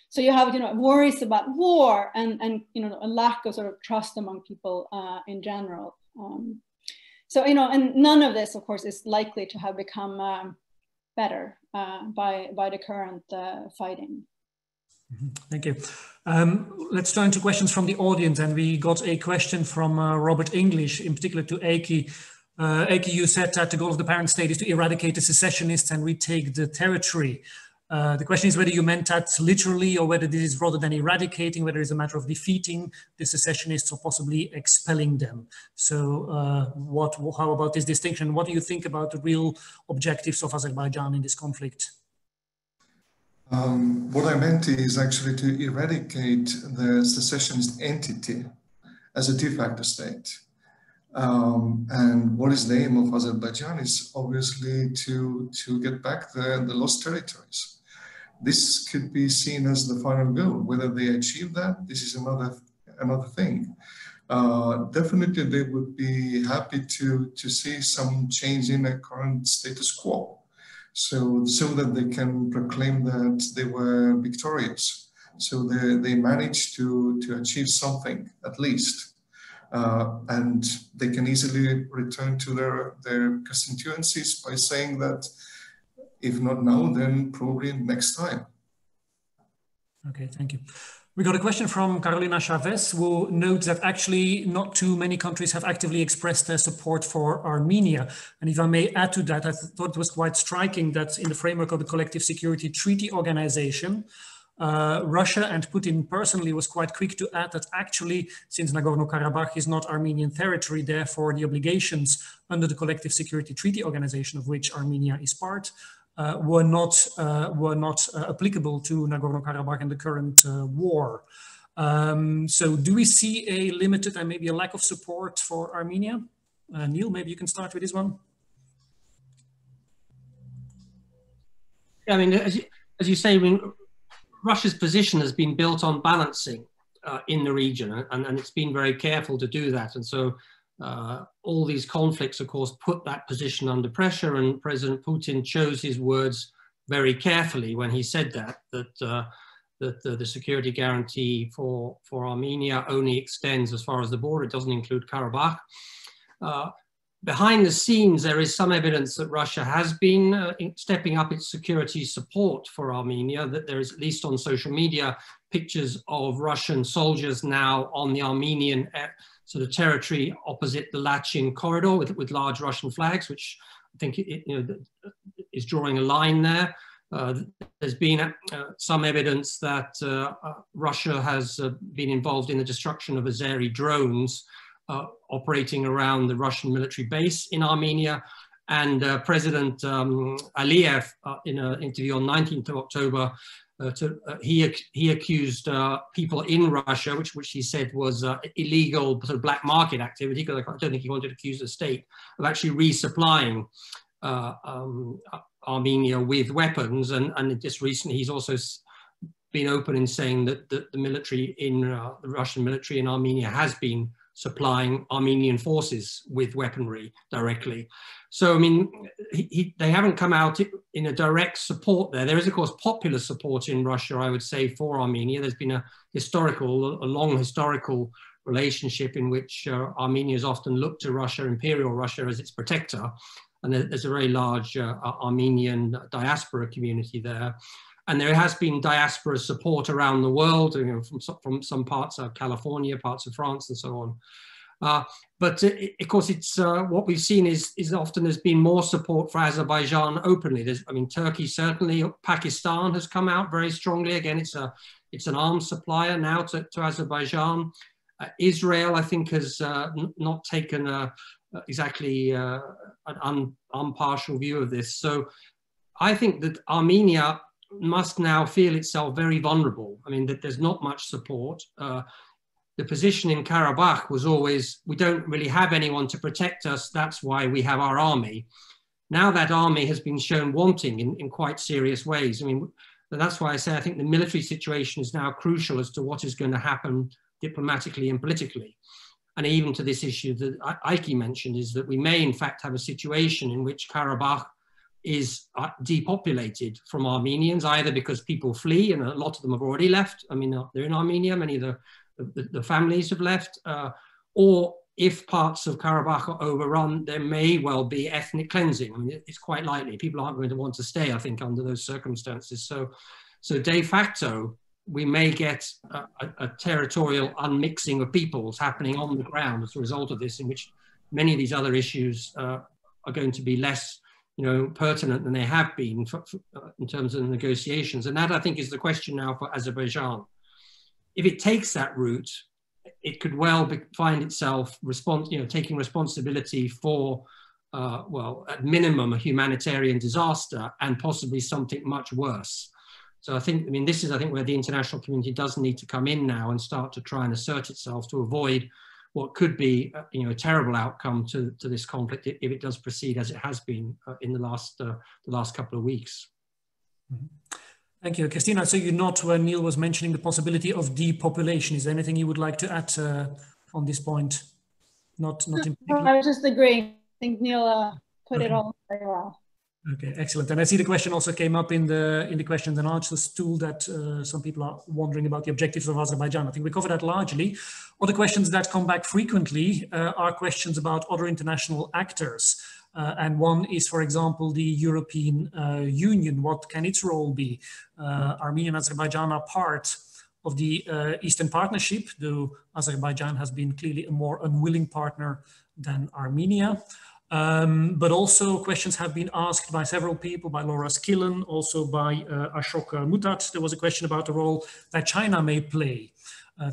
So you have worries about war and a lack of sort of trust among people in general. So, and none of this, of course, is likely to have become better by the current fighting. Thank you. Let's turn to questions from the audience. And we got a question from Robert English, in particular to Eiki. Eiki, you said that the goal of the parent state is to eradicate the secessionists and retake the territory. The question is whether you meant that literally, or whether this is rather than eradicating, whether it's a matter of defeating the secessionists or possibly expelling them. So how about this distinction? What do you think about the real objectives of Azerbaijan in this conflict? What I meant is actually to eradicate the secessionist entity as a de facto state. And what is the aim of Azerbaijan is obviously to get back the lost territories. This could be seen as the final goal. Whether they achieve that, this is another thing. Definitely, they would be happy to see some change in the current status quo, so that they can proclaim that they were victorious. So they managed to achieve something at least, and they can easily return to their constituencies by saying that, if not now, then probably next time. Okay, thank you. We got a question from Carolina Chavez, who notes that actually not too many countries have actively expressed their support for Armenia. And if I may add to that, I thought it was quite striking that in the framework of the Collective Security Treaty Organization, Russia and Putin personally was quite quick to add that actually, since Nagorno-Karabakh is not Armenian territory, therefore the obligations under the Collective Security Treaty Organization, of which Armenia is part, were not applicable to Nagorno-Karabakh and the current war. So do we see a limited and maybe a lack of support for Armenia? Neil, maybe you can start with this one. Yeah, I mean, as you say, Russia's position has been built on balancing in the region, and it's been very careful to do that. And so all these conflicts, of course, put that position under pressure, and President Putin chose his words very carefully when he said that the security guarantee for Armenia only extends as far as the border. It doesn't include Karabakh. Behind the scenes, there is some evidence that Russia has been stepping up its security support for Armenia, that there is, at least on social media, pictures of Russian soldiers now on the Armenian sort of territory opposite the Lachin corridor with large Russian flags, which I think is drawing a line there. There's been some evidence that Russia has been involved in the destruction of Azeri drones operating around the Russian military base in Armenia. And President Aliyev, in an interview on 19th of October, he accused people in Russia, which he said was illegal sort of black market activity, because I don't think he wanted to accuse the state of actually resupplying Armenia with weapons. And just recently, he's also been open in saying that the military in the Russian military in Armenia has been supplying Armenian forces with weaponry directly. So, I mean, they haven't come out in a direct support there. There is, of course, popular support in Russia, I would say, for Armenia. There's been a long historical relationship in which Armenia has often looked to Russia, Imperial Russia, as its protector. and there's a very large Armenian diaspora community there. And there has been diaspora support around the world, you know, from some parts of California, parts of France, and so on. But of course, it's what we've seen is often there's been more support for Azerbaijan openly. I mean, Turkey certainly. Pakistan has come out very strongly. Again, it's an arms supplier now to Azerbaijan. Israel, I think, has not taken exactly an impartial view of this. So I think that Armenia must now feel itself very vulnerable. I mean, that there's not much support. The position in Karabakh was always, we don't really have anyone to protect us, that's why we have our army. Now that army has been shown wanting in quite serious ways. I mean, that's why I say I think the military situation is now crucial as to what is going to happen diplomatically and politically. And even to this issue that Eike mentioned, is that we may in fact have a situation in which Karabakh is depopulated from Armenians, either because people flee, and a lot of them have already left. I mean, they're in Armenia, many of the families have left, or if parts of Karabakh are overrun, there may well be ethnic cleansing. I mean, it's quite likely. People aren't going to want to stay, I think, under those circumstances. So de facto, we may get a territorial unmixing of peoples happening on the ground as a result of this, in which many of these other issues are going to be less, you know, pertinent than they have been in terms of the negotiations. And that, I think, is the question now for Azerbaijan. If it takes that route, it could well find itself taking responsibility for, well, at minimum, a humanitarian disaster and possibly something much worse. So I mean, this is, I think, where the international community does need to come in now and start to try and assert itself to avoid what could be, you know, a terrible outcome to this conflict if it does proceed as it has been in the last couple of weeks. Mm-hmm. Thank you, Christina. So you note when Neil was mentioning the possibility of depopulation. Is there anything you would like to add on this point? Not in particular. I was just agreeing. I think Neil put it all very well. Okay, excellent. And I see the question also came up in the questions and answers tool that some people are wondering about the objectives of Azerbaijan. I think we covered that largely. Other questions that come back frequently are questions about other international actors. And one is, for example, the European Union. What can its role be? Armenia and Azerbaijan are part of the Eastern Partnership, though Azerbaijan has been clearly a more unwilling partner than Armenia. But also questions have been asked by several people, by Laura Skillen, also by Ashok Mutat. There was a question about the role that China may play.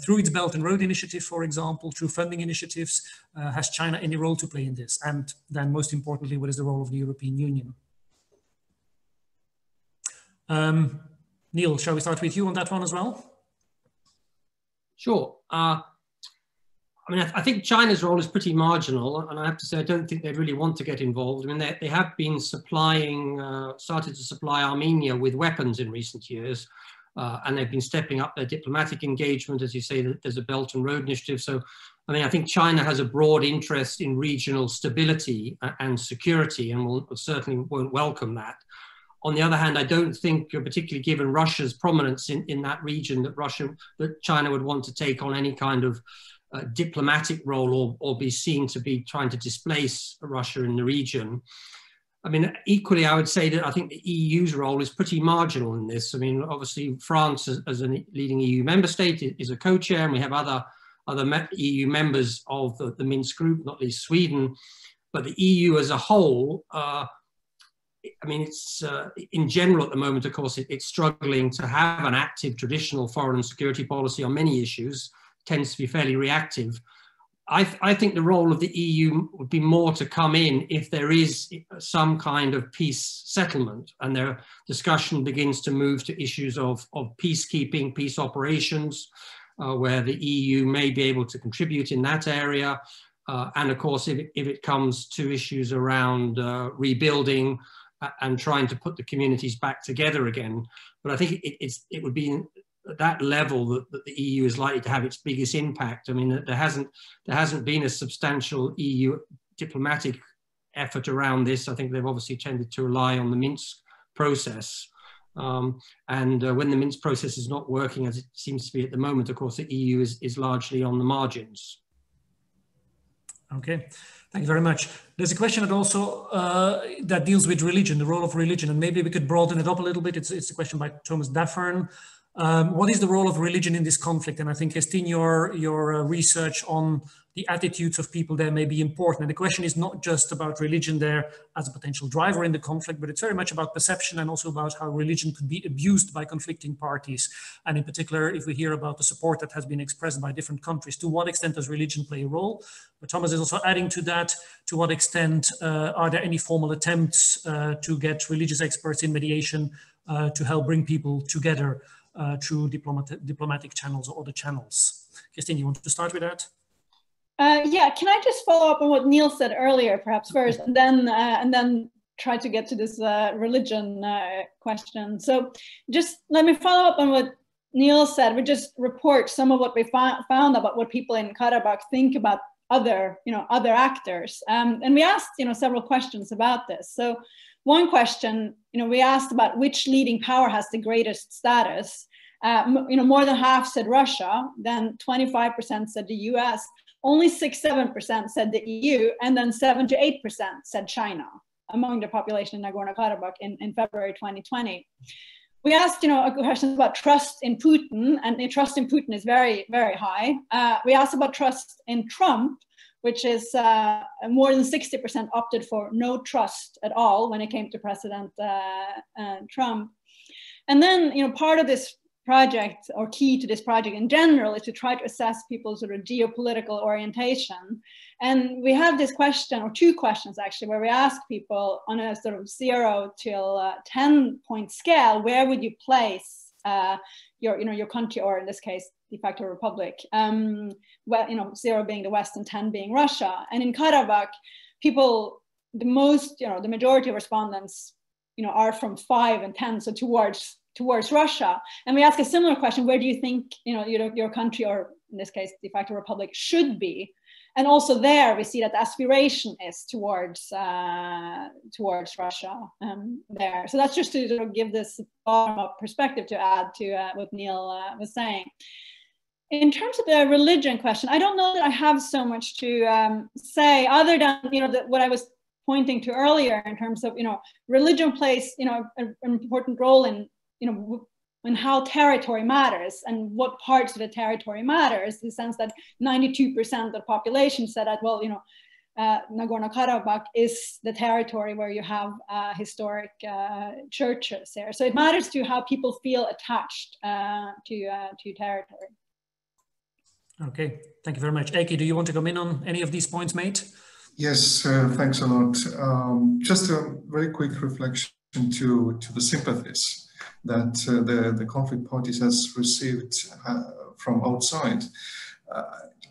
Through its Belt and Road Initiative, for example, through funding initiatives, has China any role to play in this? And then most importantly, what is the role of the European Union? Neil, shall we start with you on that one as well? Sure. I mean, I think China's role is pretty marginal, and I have to say I don't think they really want to get involved. I mean, they have been started to supply Armenia with weapons in recent years, and they've been stepping up their diplomatic engagement. As you say, there's a Belt and Road Initiative. So, I mean, I think China has a broad interest in regional stability and security, and certainly won't welcome that. On the other hand, I don't think, particularly given Russia's prominence in that region, that China would want to take on any kind of diplomatic role or be seen to be trying to displace Russia in the region. I mean, equally, I would say that I think the EU's role is pretty marginal in this. I mean, obviously, France as a leading EU member state is a co-chair, and we have other EU members of the Minsk group, not least Sweden. But the EU as a whole, I mean, it's in general at the moment, of course, it's struggling to have an active traditional foreign and security policy on many issues, tends to be fairly reactive. I think the role of the EU would be more to come in if there is some kind of peace settlement and their discussion begins to move to issues of peacekeeping, peace operations, where the EU may be able to contribute in that area. And of course, if it comes to issues around rebuilding and trying to put the communities back together again. But I think it would be at that level that the EU is likely to have its biggest impact. I mean, there hasn't been a substantial EU diplomatic effort around this. I think they've obviously tended to rely on the Minsk process. When the Minsk process is not working as it seems to be at the moment, of course, the EU is largely on the margins. Okay, thank you very much. There's a question that also that deals with religion, the role of religion, and maybe we could broaden it up a little bit. It's a question by Thomas Daffern. What is the role of religion in this conflict? And I think, Christine, your research on the attitudes of people there may be important. And the question is not just about religion there as a potential driver in the conflict, but it's very much about perception and also about how religion could be abused by conflicting parties. And in particular, if we hear about the support that has been expressed by different countries, to what extent does religion play a role? But Thomas is also adding to that, to what extent are there any formal attempts to get religious experts in mediation to help bring people together through diplomatic channels or other channels? Christine, you want to start with that? Yeah, can I just follow up on what Neil said earlier, perhaps first, and then try to get to this religion question. So just let me follow up on what Neil said. We just report some of what we found about what people in Karabakh think about other actors, and we asked several questions about this. So one question, we asked about which leading power has the greatest status. More than half said Russia, then 25% said the US. Only 6-7% said the EU, and then 7-8% said China among the population in Nagorno-Karabakh in February 2020. We asked, questions about trust in Putin, and the trust in Putin is very, very high. We asked about trust in Trump, which is more than 60% opted for no trust at all when it came to President Trump. And then, part of this project, or key to this project in general, is to try to assess people's sort of geopolitical orientation. And we have this question, or two questions actually, where we ask people on a sort of 0 till 10 point scale, where would you place your country, or in this case, de facto republic, 0 being the West and 10 being Russia. And in Karabakh, people, the majority of respondents, are from 5 and 10, so towards Russia. And we ask a similar question: where do you think your country, or in this case de facto republic, should be? And also there we see that the aspiration is towards Russia there. So that's just to sort of give this bottom-up perspective to add to what Neil was saying. In terms of the religion question, I don't know that I have so much to say other than what I was pointing to earlier in terms of religion plays an important role in how territory matters and what parts of the territory matters, in the sense that 92% of the population said that, well, Nagorno-Karabakh is the territory where you have historic churches there. So it matters to how people feel attached to territory. Okay, thank you very much. Eike, do you want to come in on any of these points made? Yes, thanks a lot. Just a very quick reflection to the sympathies that the conflict parties has received from outside.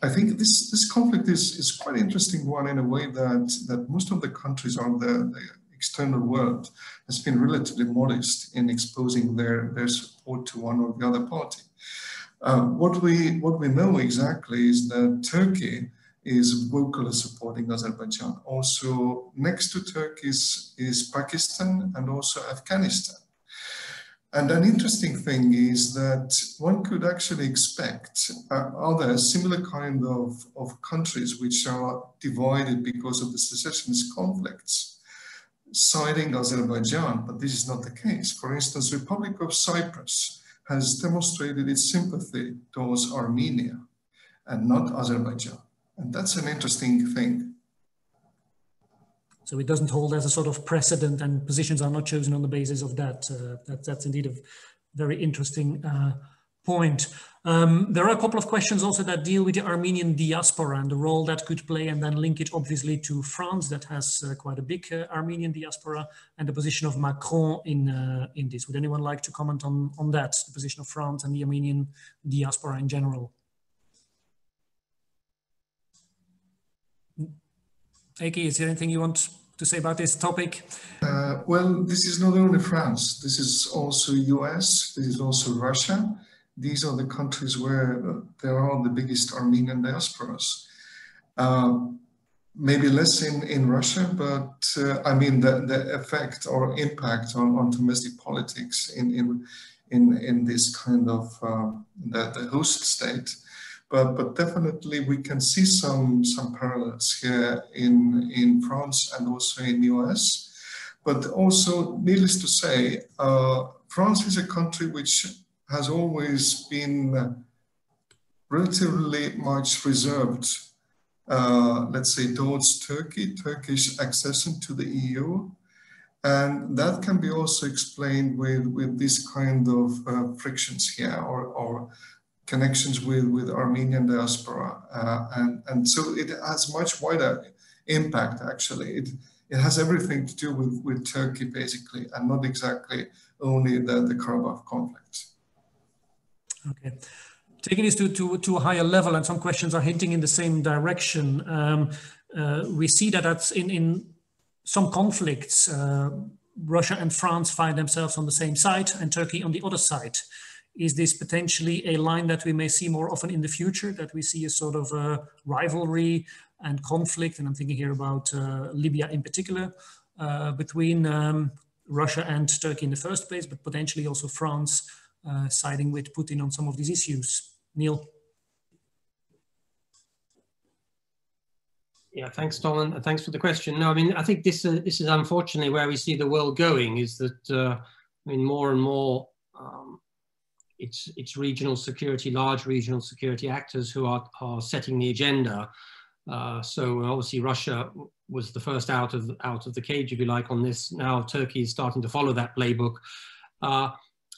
I think this conflict is quite interesting one in a way that most of the countries or the external world has been relatively modest in exposing their support to one or the other party. What we know exactly is that Turkey is vocally supporting Azerbaijan. Also, next to Turkey is Pakistan and also Afghanistan. And an interesting thing is that one could actually expect other similar kind of countries which are divided because of the secessionist conflicts siding Azerbaijan, but this is not the case. For instance, Republic of Cyprus has demonstrated its sympathy towards Armenia and not Azerbaijan. And that's an interesting thing. So it doesn't hold as a sort of precedent, and positions are not chosen on the basis of that. That's indeed a very interesting point. There are a couple of questions also that deal with the Armenian diaspora and the role that could play, and then link it obviously to France, that has quite a big Armenian diaspora, and the position of Macron in this. Would anyone like to comment on that, the position of France and the Armenian diaspora in general? Eike, is there anything you want to say about this topic? Well, this is not only France. This is also US. This is also Russia. These are the countries where there are the biggest Armenian diasporas. Maybe less in Russia, but I mean the effect or impact on domestic politics in this kind of the host state but definitely we can see some parallels here in France and also in the US. But also, needless to say, France is a country which has always been relatively much reserved, let's say, towards Turkish accession to the EU. And that can be also explained with this kind of frictions here or connections with Armenian diaspora. And so it has much wider impact, actually. It has everything to do with Turkey, basically, and not exactly only the Karabakh conflict. Okay. Taking this to a higher level, and some questions are hinting in the same direction. We see that that's in some conflicts, Russia and France find themselves on the same side and Turkey on the other side. Is this potentially a line that we may see more often in the future, that we see a sort of rivalry and conflict, and I'm thinking here about Libya in particular, between Russia and Turkey in the first place, but potentially also France siding with Putin on some of these issues? Neil? Yeah, thanks, Tom, and thanks for the question. No, I mean, I think this is unfortunately where we see the world going, is that, I mean, more and more it's regional security, large regional security actors who are setting the agenda. So obviously Russia was the first out of the cage, if you like, on this. Now Turkey is starting to follow that playbook.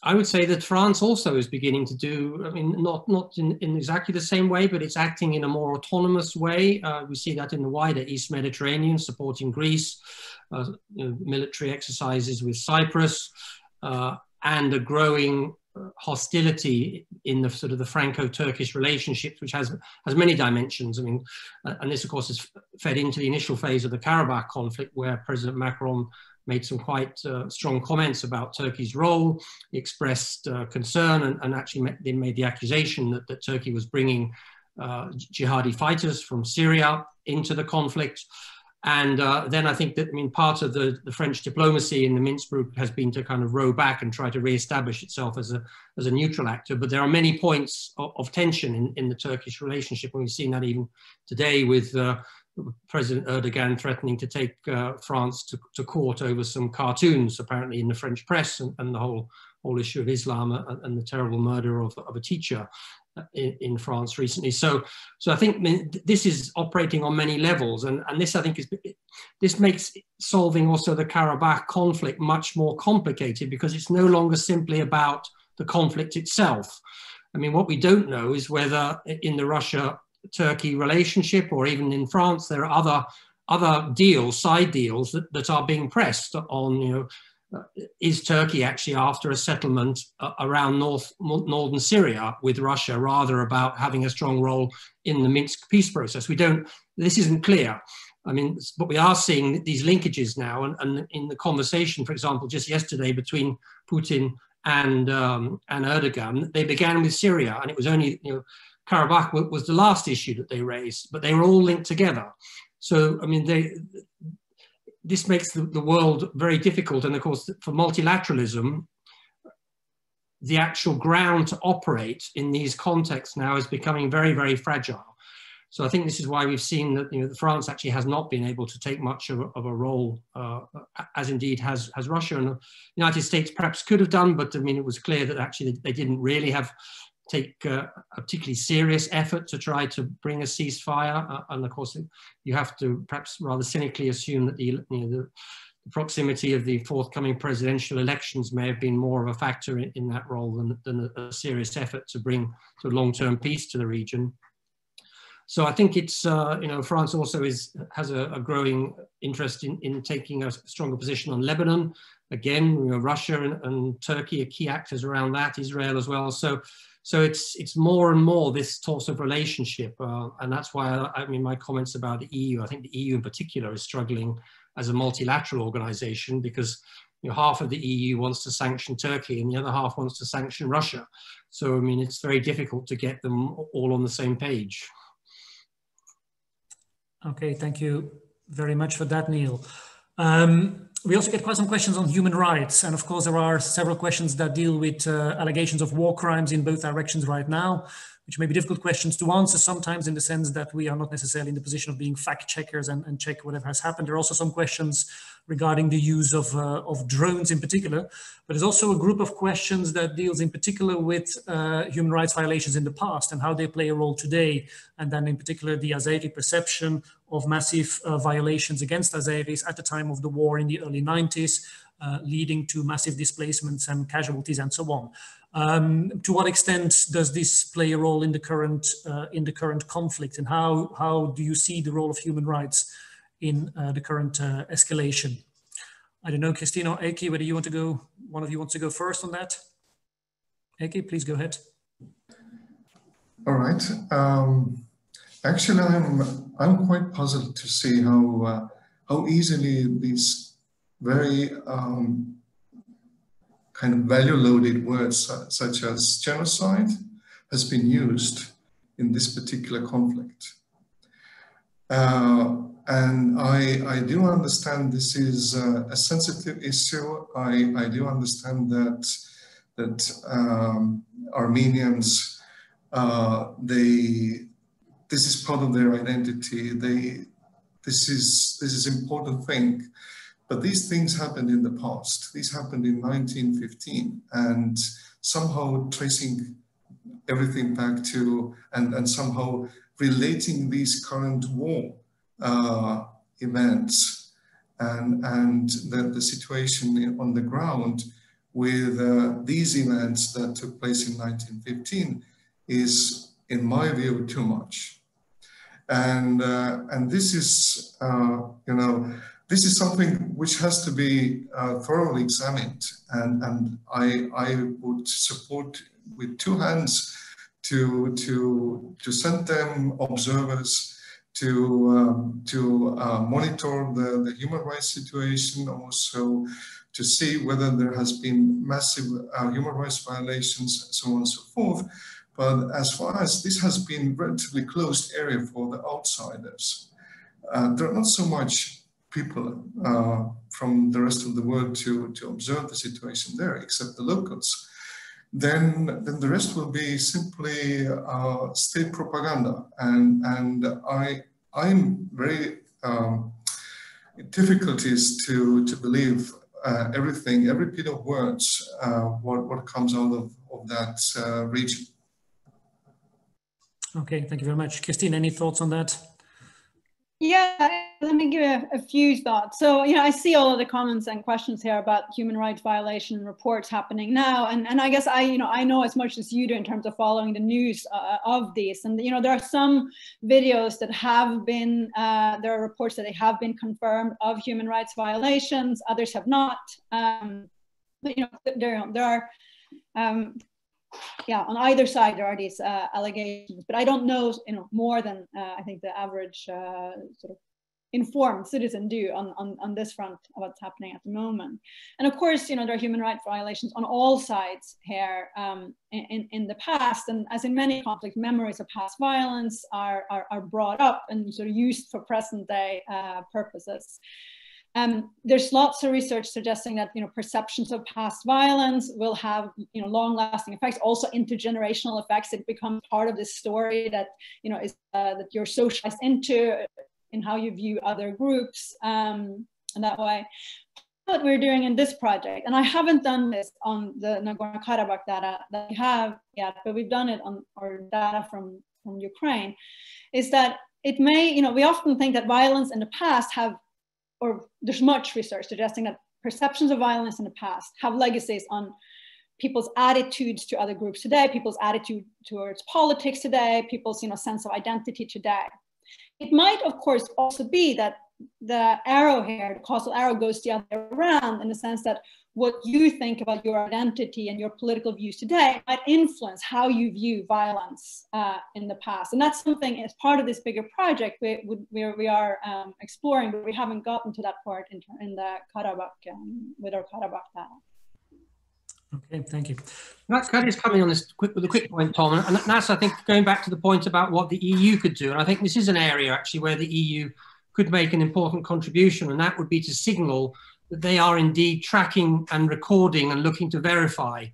I would say that France also is beginning to do, I mean, not in exactly the same way, but it's acting in a more autonomous way. We see that in the wider East Mediterranean, supporting Greece, military exercises with Cyprus, and a growing hostility in the sort of the Franco-Turkish relationships, which has many dimensions. I mean, and this of course is fed into the initial phase of the Karabakh conflict, where President Macron made some quite strong comments about Turkey's role. He expressed concern and actually made the accusation that Turkey was bringing jihadi fighters from Syria into the conflict. And then I think that, I mean, part of the French diplomacy in the Minsk group has been to kind of row back and try to re-establish itself as a neutral actor. But there are many points of tension in the Turkish relationship, and we've seen that even today with President Erdogan threatening to take France to court over some cartoons, apparently in the French press, and the whole issue of Islam and the terrible murder of a teacher in France recently. So I think this is operating on many levels, and this, I think, this makes solving also the Karabakh conflict much more complicated, because it's no longer simply about the conflict itself. I mean, what we don't know is whether in the Russia-Turkey relationship, or even in France, there are other deals, side deals that are being pressed on, you know, is Turkey actually after a settlement around northern Syria with Russia, rather about having a strong role in the Minsk peace process? This isn't clear. I mean, but we are seeing these linkages now, and in the conversation, for example, just yesterday between Putin and Erdogan, they began with Syria, and it was only, you know, Karabakh was the last issue that they raised, but they were all linked together. So, I mean, this makes the world very difficult. And of course, for multilateralism, the actual ground to operate in these contexts now is becoming very, very fragile. So I think this is why we've seen that, you know, France actually has not been able to take much of a role, as indeed has Russia. And the United States perhaps could have done, but I mean, it was clear that actually they didn't really take a particularly serious effort to try to bring a ceasefire. And of course, you have to perhaps rather cynically assume that the proximity of the forthcoming presidential elections may have been more of a factor in that role than a serious effort to bring sort of long-term peace to the region. So I think it's, you know, France also has a growing interest in taking a stronger position on Lebanon. Again, you know, Russia and Turkey are key actors around that, Israel as well. So it's more and more this sort of relationship, and that's why I mean my comments about the EU. I think the EU in particular is struggling as a multilateral organization, because, you know, half of the EU wants to sanction Turkey and the other half wants to sanction Russia. So I mean, it's very difficult to get them all on the same page. Okay, thank you very much for that, Neil. we also get quite some questions on human rights. And of course, there are several questions that deal with allegations of war crimes in both directions right now, which may be difficult questions to answer sometimes in the sense that we are not necessarily in the position of being fact checkers and check whatever has happened. There are also some questions regarding the use of drones in particular, but there's also a group of questions that deals in particular with human rights violations in the past and how they play a role today. And then in particular, the Azeri perception of massive violations against Azeris at the time of the war in the early 90s, leading to massive displacements and casualties and so on. To what extent does this play a role in the current conflict, and how do you see the role of human rights in the current escalation? I don't know, Christine or Eike, whether you want to go, one of you wants to go first on that. Eike, please go ahead. All right. Actually, I'm quite puzzled to see how easily these very kind of value-loaded words such as genocide has been used in this particular conflict. And I do understand this is a sensitive issue. I do understand that Armenians, this is part of their identity. This is important thing. But these things happened in the past. These happened in 1915, and somehow tracing everything back to and somehow relating these current war events and the situation on the ground with these events that took place in 1915 is, in my view, too much. And this is, this is something which has to be thoroughly examined, and I would support with two hands to send them observers to monitor the human rights situation, also to see whether there has been massive human rights violations, so on and so forth. But as far as this has been relatively closed area for the outsiders, there are not so much people from the rest of the world to observe the situation there, except the locals, then the rest will be simply state propaganda. And I'm very difficulties to believe every bit of words, what comes out of that region. Okay, thank you very much. Christine, any thoughts on that? Yeah, let me give a few thoughts. So, I see all of the comments and questions here about human rights violation reports happening now. And I guess I know as much as you do in terms of following the news of these. And, there are some videos that have been, there are reports that they have been confirmed of human rights violations, others have not. But, there are, on either side there are these allegations, but I don't know, more than I think the average sort of informed citizen do on this front of what's happening at the moment. And of course, there are human rights violations on all sides here in the past, and as in many conflicts, memories of past violence are brought up and sort of used for present day purposes. There's lots of research suggesting that perceptions of past violence will have long-lasting effects, also intergenerational effects. It becomes part of this story that is that you're socialized into in how you view other groups, and that way. What we're doing in this project, and I haven't done this on the Nagorno-Karabakh data that we have yet, but we've done it on our data from Ukraine, is that it may, we often think that violence in the past or there's much research suggesting that perceptions of violence in the past have legacies on people's attitudes to other groups today, people's attitude towards politics today, people's sense of identity today. It might, of course, also be that the arrow here, the causal arrow, goes the other way around, in the sense that what you think about your identity and your political views today might influence how you view violence in the past. And that's something as part of this bigger project we are exploring, but we haven't gotten to that part in the Karabakh, with our Karabakh data. Okay, thank you. Can I just come in on this with a quick point, Tom? And that's, I think, going back to the point about what the EU could do. And I think this is an area actually where the EU could make an important contribution, and that would be to signal that they are indeed tracking and recording and looking to verify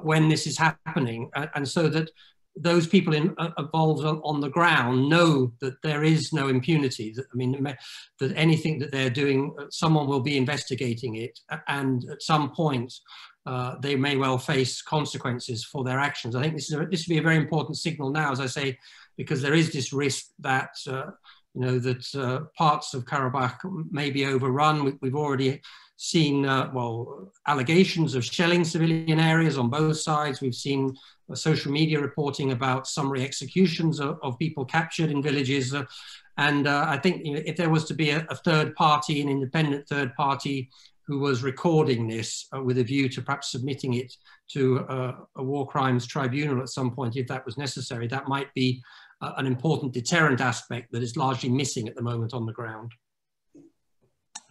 when this is happening, and so that those people involved on the ground know that there is no impunity. That, I mean, that anything that they're doing, someone will be investigating it, and at some point they may well face consequences for their actions. I think this would be a very important signal now, as I say, because there is this risk that parts of Karabakh may be overrun. We've already seen, well, allegations of shelling civilian areas on both sides. We've seen social media reporting about summary executions of people captured in villages. And I think if there was to be a third party, an independent third party who was recording this with a view to perhaps submitting it to a war crimes tribunal at some point, if that was necessary, that might be an important deterrent aspect that is largely missing at the moment on the ground.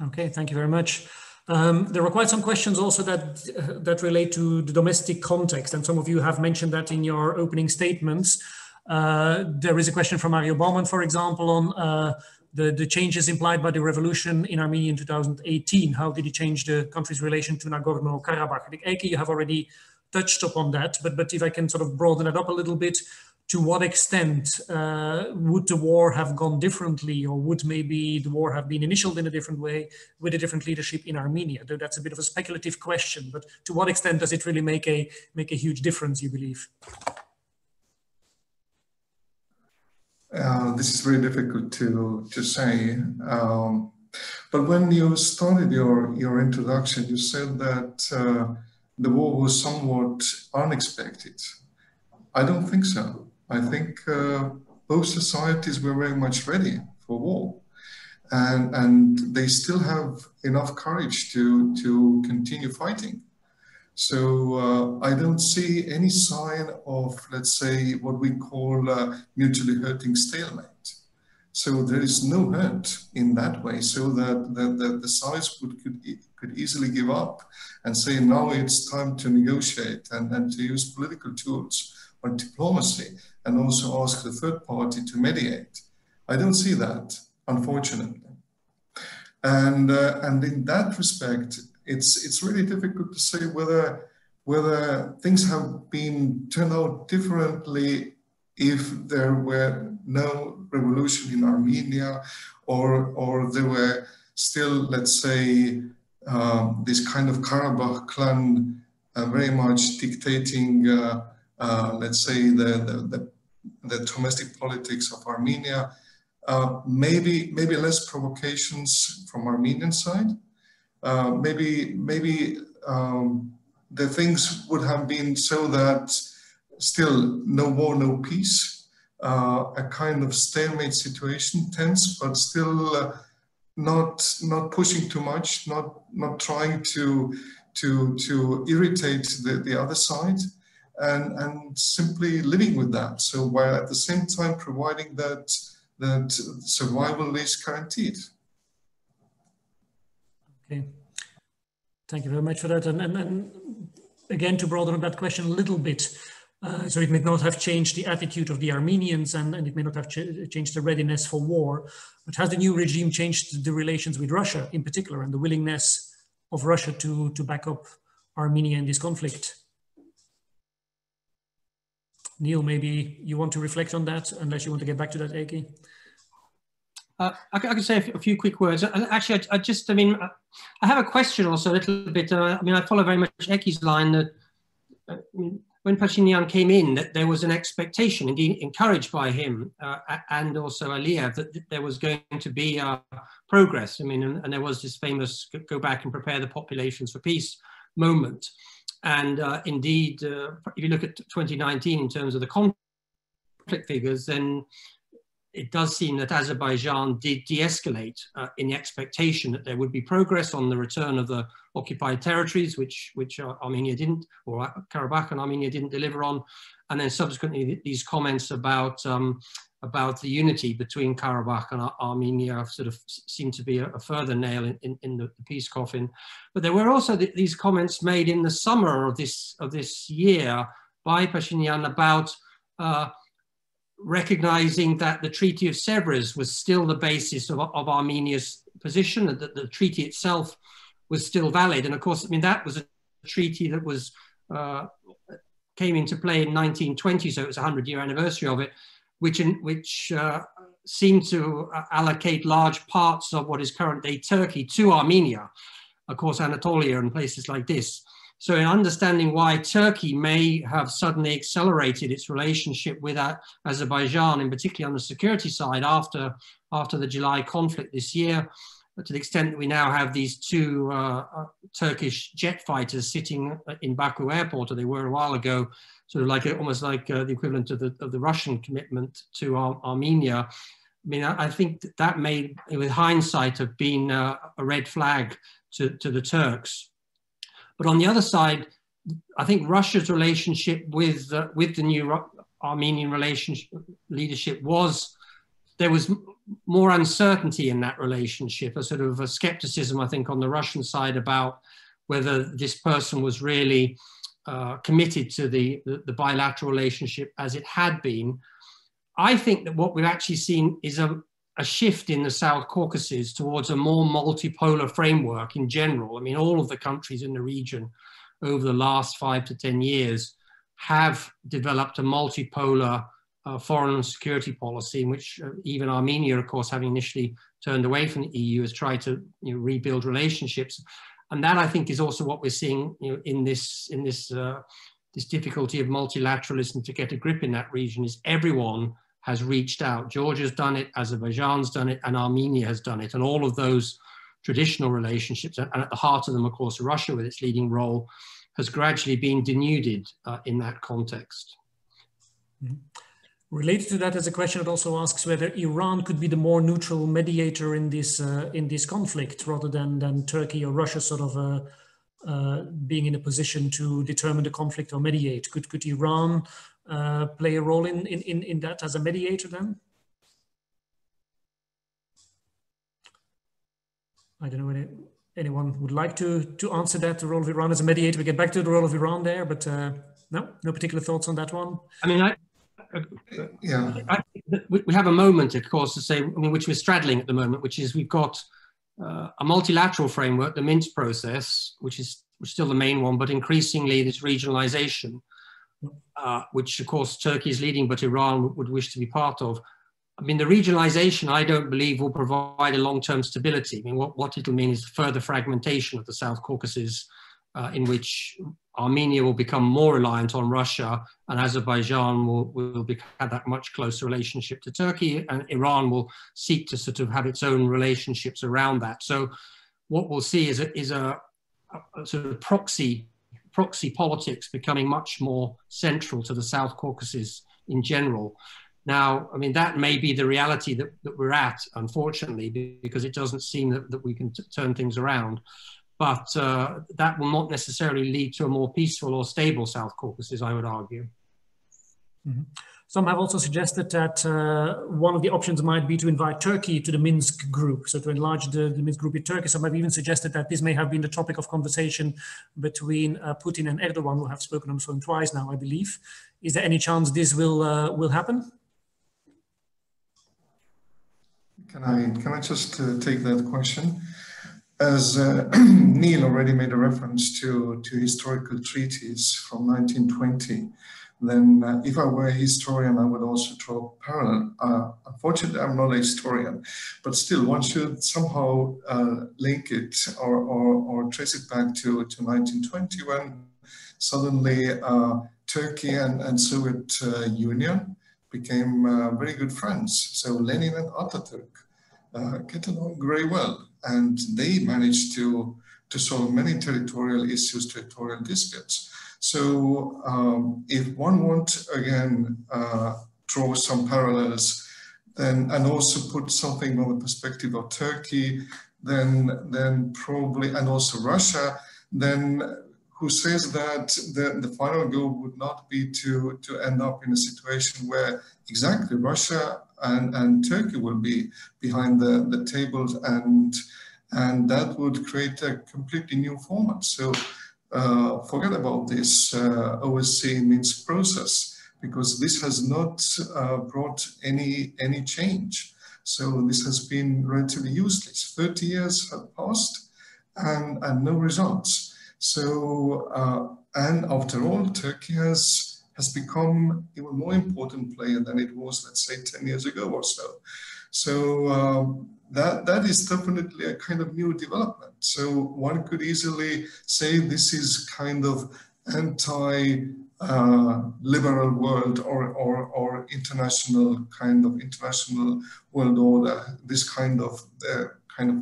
Okay, thank you very much. There were quite some questions also that relate to the domestic context, and some of you have mentioned that in your opening statements. There is a question from Mario Baumann, for example, on the changes implied by the revolution in Armenia in 2018. How did it change the country's relation to Nagorno-Karabakh? I think, Eike, you have already touched upon that, but if I can sort of broaden it up a little bit, to what extent would the war have gone differently, or would maybe the war have been initialed in a different way with a different leadership in Armenia? Though that's a bit of a speculative question, but to what extent does it really make a huge difference, you believe? This is very difficult to say. But when you started your introduction, you said that the war was somewhat unexpected. I don't think so. I think both societies were very much ready for war, and they still have enough courage to continue fighting. So I don't see any sign of, let's say, what we call mutually hurting stalemate. So there is no hurt in that way, so that the sides could easily give up and say, now it's time to negotiate and to use political tools or diplomacy, and also ask the third party to mediate. I don't see that, unfortunately. And in that respect, it's really difficult to say whether things have been turned out differently if there were no revolution in Armenia, or there were still, let's say, this kind of Karabakh clan very much dictating let's say the domestic politics of Armenia. Maybe less provocations from Armenian side. Maybe the things would have been so that still no war, no peace, a kind of stalemate situation, tense, but still not pushing too much, not trying to irritate the other side. And simply living with that. So while at the same time providing that survival is guaranteed. Okay, thank you very much for that. And again, to broaden that question a little bit, so it may not have changed the attitude of the Armenians, and it may not have changed the readiness for war, but has the new regime changed the relations with Russia in particular, and the willingness of Russia to back up Armenia in this conflict? Neil, maybe you want to reflect on that, unless you want to get back to that, Eike. I can say a few quick words. Actually, I have a question also a little bit. I follow very much Eike's line that when Pashinyan came in, that there was an expectation, indeed encouraged by him and also Aliyev, that there was going to be progress. And there was this famous go back and prepare the populations for peace moment. And indeed, if you look at 2019 in terms of the conflict figures, then it does seem that Azerbaijan did de-escalate in the expectation that there would be progress on the return of the occupied territories, which Armenia didn't, or Karabakh and Armenia didn't deliver on. And then subsequently, these comments about the unity between Karabakh and Armenia sort of seem to be a further nail in the peace coffin. But there were also these comments made in the summer of this year by Pashinyan about recognizing that the Treaty of Sèvres was still the basis of Armenia's position, and that the treaty itself was still valid. And of course, I mean, that was a treaty that was came into play in 1920, so it was a 100-year anniversary of it, which seemed to allocate large parts of what is current-day Turkey to Armenia, of course, Anatolia and places like this. So in understanding why Turkey may have suddenly accelerated its relationship with Azerbaijan, in particular on the security side after the July conflict this year, to the extent that we now have these two Turkish jet fighters sitting in Baku airport, or they were a while ago, sort of like almost like the equivalent of the Russian commitment to Armenia. I mean, I think that may, with hindsight, have been a red flag to the Turks. But on the other side, I think Russia's relationship with the new Armenian leadership there was more uncertainty in that relationship, a sort of a skepticism, I think, on the Russian side about whether this person was really committed to the bilateral relationship as it had been. I think that what we've actually seen is a shift in the South Caucasus towards a more multipolar framework in general. I mean, all of the countries in the region over the last 5 to 10 years have developed a multipolar foreign and security policy, in which even Armenia, of course, having initially turned away from the EU, has tried to rebuild relationships. And that, I think, is also what we're seeing in this difficulty of multilateralism to get a grip in that region, is everyone has reached out. Georgia's done it, Azerbaijan's done it, and Armenia has done it. And all of those traditional relationships, and at the heart of them, of course, Russia with its leading role, has gradually been denuded in that context. Mm-hmm. Related to that is a question that also asks whether Iran could be the more neutral mediator in this conflict, rather than Turkey or Russia sort of being in a position to determine the conflict or mediate. Could Iran play a role in that as a mediator then? I don't know whether anyone would like to answer that, the role of Iran as a mediator. We get back to the role of Iran there, but no particular thoughts on that one? I mean, we have a moment, of course, to say, I mean, which we're straddling at the moment, which is we've got a multilateral framework, the Minsk process, which is still the main one, but increasingly this regionalization, which of course Turkey is leading, but Iran would wish to be part of. I mean, the regionalization, I don't believe, will provide a long-term stability. I mean, what it'll mean is further fragmentation of the South Caucasus, in which Armenia will become more reliant on Russia, and Azerbaijan will have that much closer relationship to Turkey, and Iran will seek to sort of have its own relationships around that. So what we'll see is a sort of proxy politics becoming much more central to the South Caucasus in general. Now, I mean, that may be the reality that we're at, unfortunately, because it doesn't seem that we can turn things around. But that will not necessarily lead to a more peaceful or stable South Caucasus, I would argue. Mm-hmm. Some have also suggested that one of the options might be to invite Turkey to the Minsk group, so to enlarge the Minsk group with Turkey. Some have even suggested that this may have been the topic of conversation between Putin and Erdogan, who have spoken on the phone twice now, I believe. Is there any chance this will happen? Can I just take that question? As Neil already made a reference to historical treaties from 1920, then if I were a historian, I would also draw a parallel. Unfortunately, I'm not a historian, but still one should somehow link it or trace it back to 1920, when suddenly Turkey and Soviet Union became very good friends. So Lenin and Atatürk get along very well, and they managed to solve many territorial issues, territorial disputes. So if one wants, again, draw some parallels, then, and also put something from the perspective of Turkey, then probably, and also Russia, then who says that the final goal would not be to end up in a situation where exactly Russia and Turkey will be behind the tables, and that would create a completely new format. So forget about this OSCE Minsk process, because this has not brought any change. So this has been relatively useless. 30 years have passed, and no results. So, and after all, Turkey has become even more important player than it was, let's say, 10 years ago or so. So that is definitely a kind of new development. So one could easily say this is kind of anti-liberal world or international world order, this kind of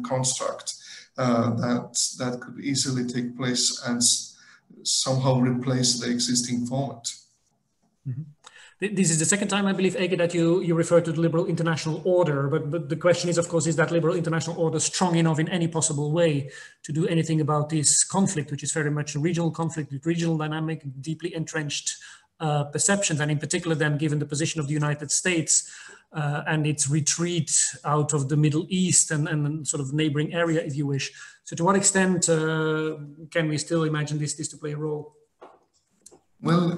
construct that could easily take place and somehow replace the existing format. Mm-hmm. This is the second time, I believe, Ege, that you refer to the liberal international order, but the question is, of course, is that liberal international order strong enough in any possible way to do anything about this conflict, which is very much a regional conflict with regional dynamic, deeply entrenched perceptions, and in particular then given the position of the United States and its retreat out of the Middle East and sort of neighboring area, if you wish. So to what extent can we still imagine this to play a role? Well,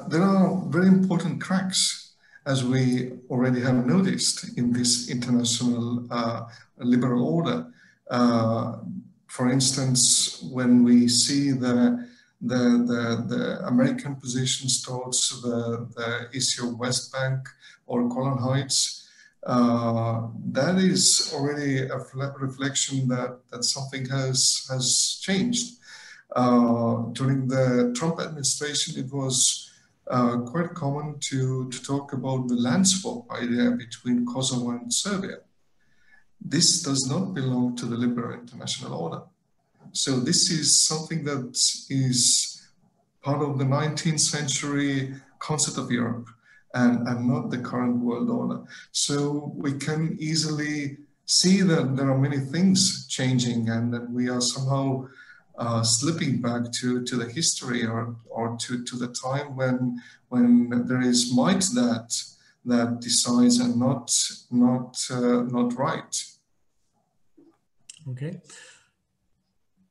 there are very important cracks, as we already have noticed in this international liberal order. For instance, when we see the American positions towards the issue of West Bank or Golan Heights, that is already a reflection that something has changed. During the Trump administration, it was quite common to talk about the land swap idea between Kosovo and Serbia. This does not belong to the liberal international order. So this is something that is part of the 19th century concept of Europe and not the current world order. So we can easily see that there are many things changing and that we are somehow slipping back to the history or to the time when there is might that decides and not right. Okay.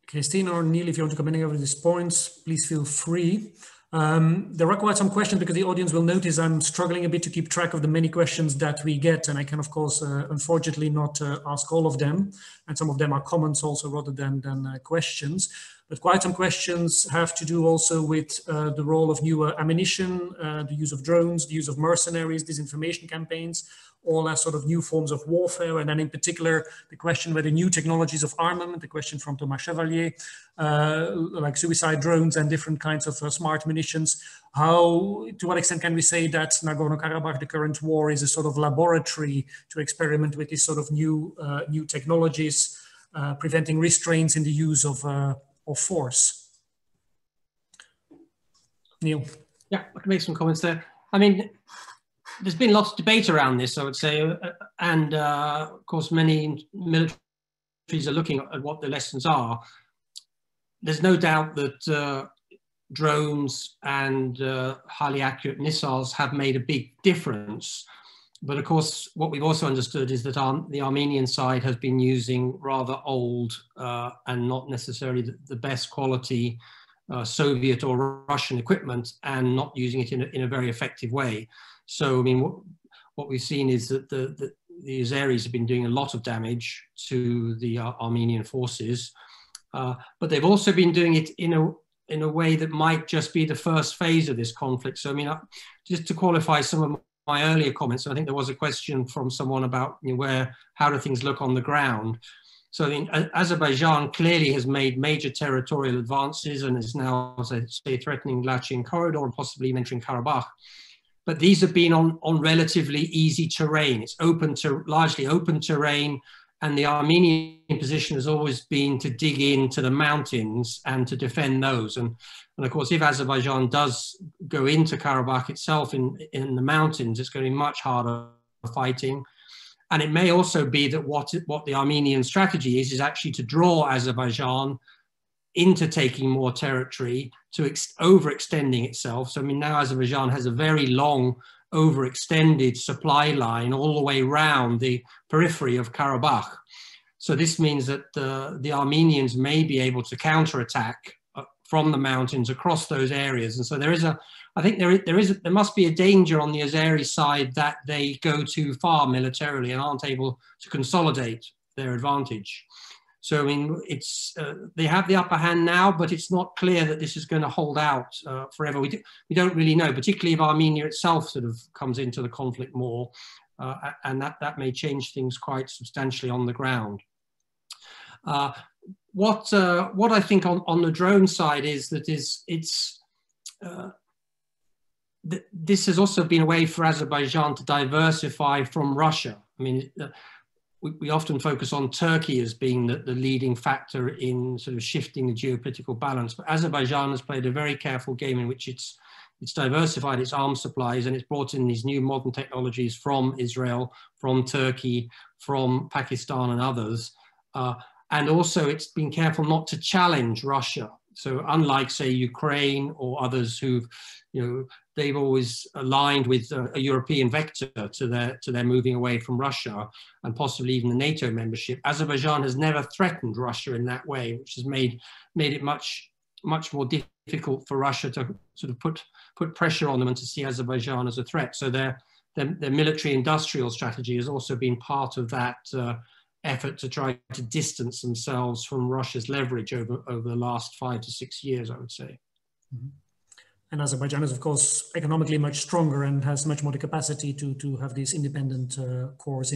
Christine or Neil, if you want to come in over these points, please feel free. There are quite some questions because the audience will notice I'm struggling a bit to keep track of the many questions that we get, and I can, of course, unfortunately not ask all of them, and some of them are comments also rather than questions. But quite some questions have to do also with the role of new ammunition, the use of drones, the use of mercenaries, disinformation campaigns, all as sort of new forms of warfare. And then in particular, the question whether new technologies of armament, the question from Thomas Chevalier, like suicide drones and different kinds of smart munitions, to what extent can we say that Nagorno-Karabakh, the current war, is a sort of laboratory to experiment with these sort of new technologies, preventing restraints in the use of force? Neil. Yeah, I can make some comments there. I mean, there's been lots of debate around this, I would say, and of course, many militaries are looking at what the lessons are. There's no doubt that drones and highly accurate missiles have made a big difference. But of course, what we've also understood is that the Armenian side has been using rather old and not necessarily the best quality Soviet or Russian equipment and not using it in a very effective way. So, I mean, what we've seen is that the Azeris have been doing a lot of damage to the Armenian forces, but they've also been doing it in a way that might just be the first phase of this conflict. So, I mean, just to qualify some of my earlier comments, I think there was a question from someone about how do things look on the ground. So, I mean, Azerbaijan clearly has made major territorial advances and is now, as I say, threatening Lachin Corridor and possibly even entering Karabakh. But these have been on relatively easy terrain. It's largely open terrain, and the Armenian position has always been to dig into the mountains and to defend those. And of course, if Azerbaijan does go into Karabakh itself in the mountains, it's going to be much harder fighting. And it may also be that what the Armenian strategy is actually to draw Azerbaijan into taking more territory, to overextending itself. So, I mean, now Azerbaijan has a very long, overextended supply line all the way around the periphery of Karabakh. So this means that the Armenians may be able to counterattack from the mountains across those areas. And so I think there must be a danger on the Azeri side that they go too far militarily and aren't able to consolidate their advantage. So, I mean, it's they have the upper hand now, but it's not clear that this is going to hold out forever. We don't really know, particularly if Armenia itself sort of comes into the conflict more, and that may change things quite substantially on the ground. What I think on the drone side is that this has also been a way for Azerbaijan to diversify from Russia. I mean, we often focus on Turkey as being the leading factor in sort of shifting the geopolitical balance, but Azerbaijan has played a very careful game in which it's diversified its arms supplies, and it's brought in these new modern technologies from Israel, from Turkey, from Pakistan and others. And also it's been careful not to challenge Russia. So unlike, say, Ukraine or others who've, they've always aligned with a European vector to their moving away from Russia and possibly even the NATO membership. Azerbaijan has never threatened Russia in that way, which has made it much more difficult for Russia to sort of put pressure on them and to see Azerbaijan as a threat. So their military industrial strategy has also been part of that effort to try to distance themselves from Russia's leverage over the last 5 to 6 years, I would say. Mm-hmm. And Azerbaijan is, of course, economically much stronger and has much more the capacity to have these independent cores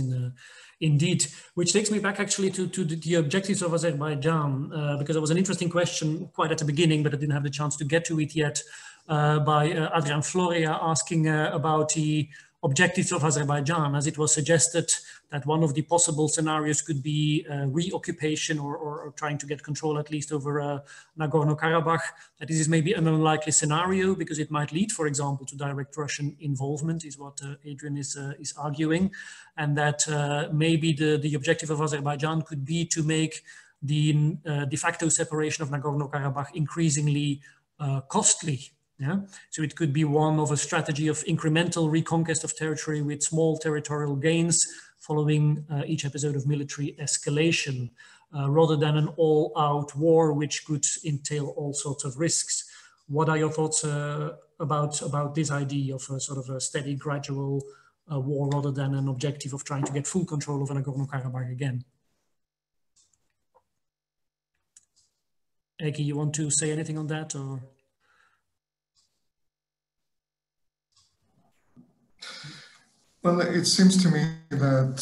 indeed, which takes me back actually to the objectives of Azerbaijan, because it was an interesting question quite at the beginning, but I didn't have the chance to get to it yet, by Adrian Florea asking about the objectives of Azerbaijan, as it was suggested that one of the possible scenarios could be reoccupation or trying to get control at least over Nagorno-Karabakh. That this is maybe an unlikely scenario because it might lead, for example, to direct Russian involvement, is what Adrian is arguing, and that maybe the objective of Azerbaijan could be to make the de facto separation of Nagorno-Karabakh increasingly costly. Yeah, so it could be one of a strategy of incremental reconquest of territory with small territorial gains following each episode of military escalation, rather than an all-out war, which could entail all sorts of risks. What are your thoughts about this idea of a sort of a steady, gradual war, rather than an objective of trying to get full control over Nagorno-Karabakh again? Eki, you want to say anything on that, or? Well, it seems to me that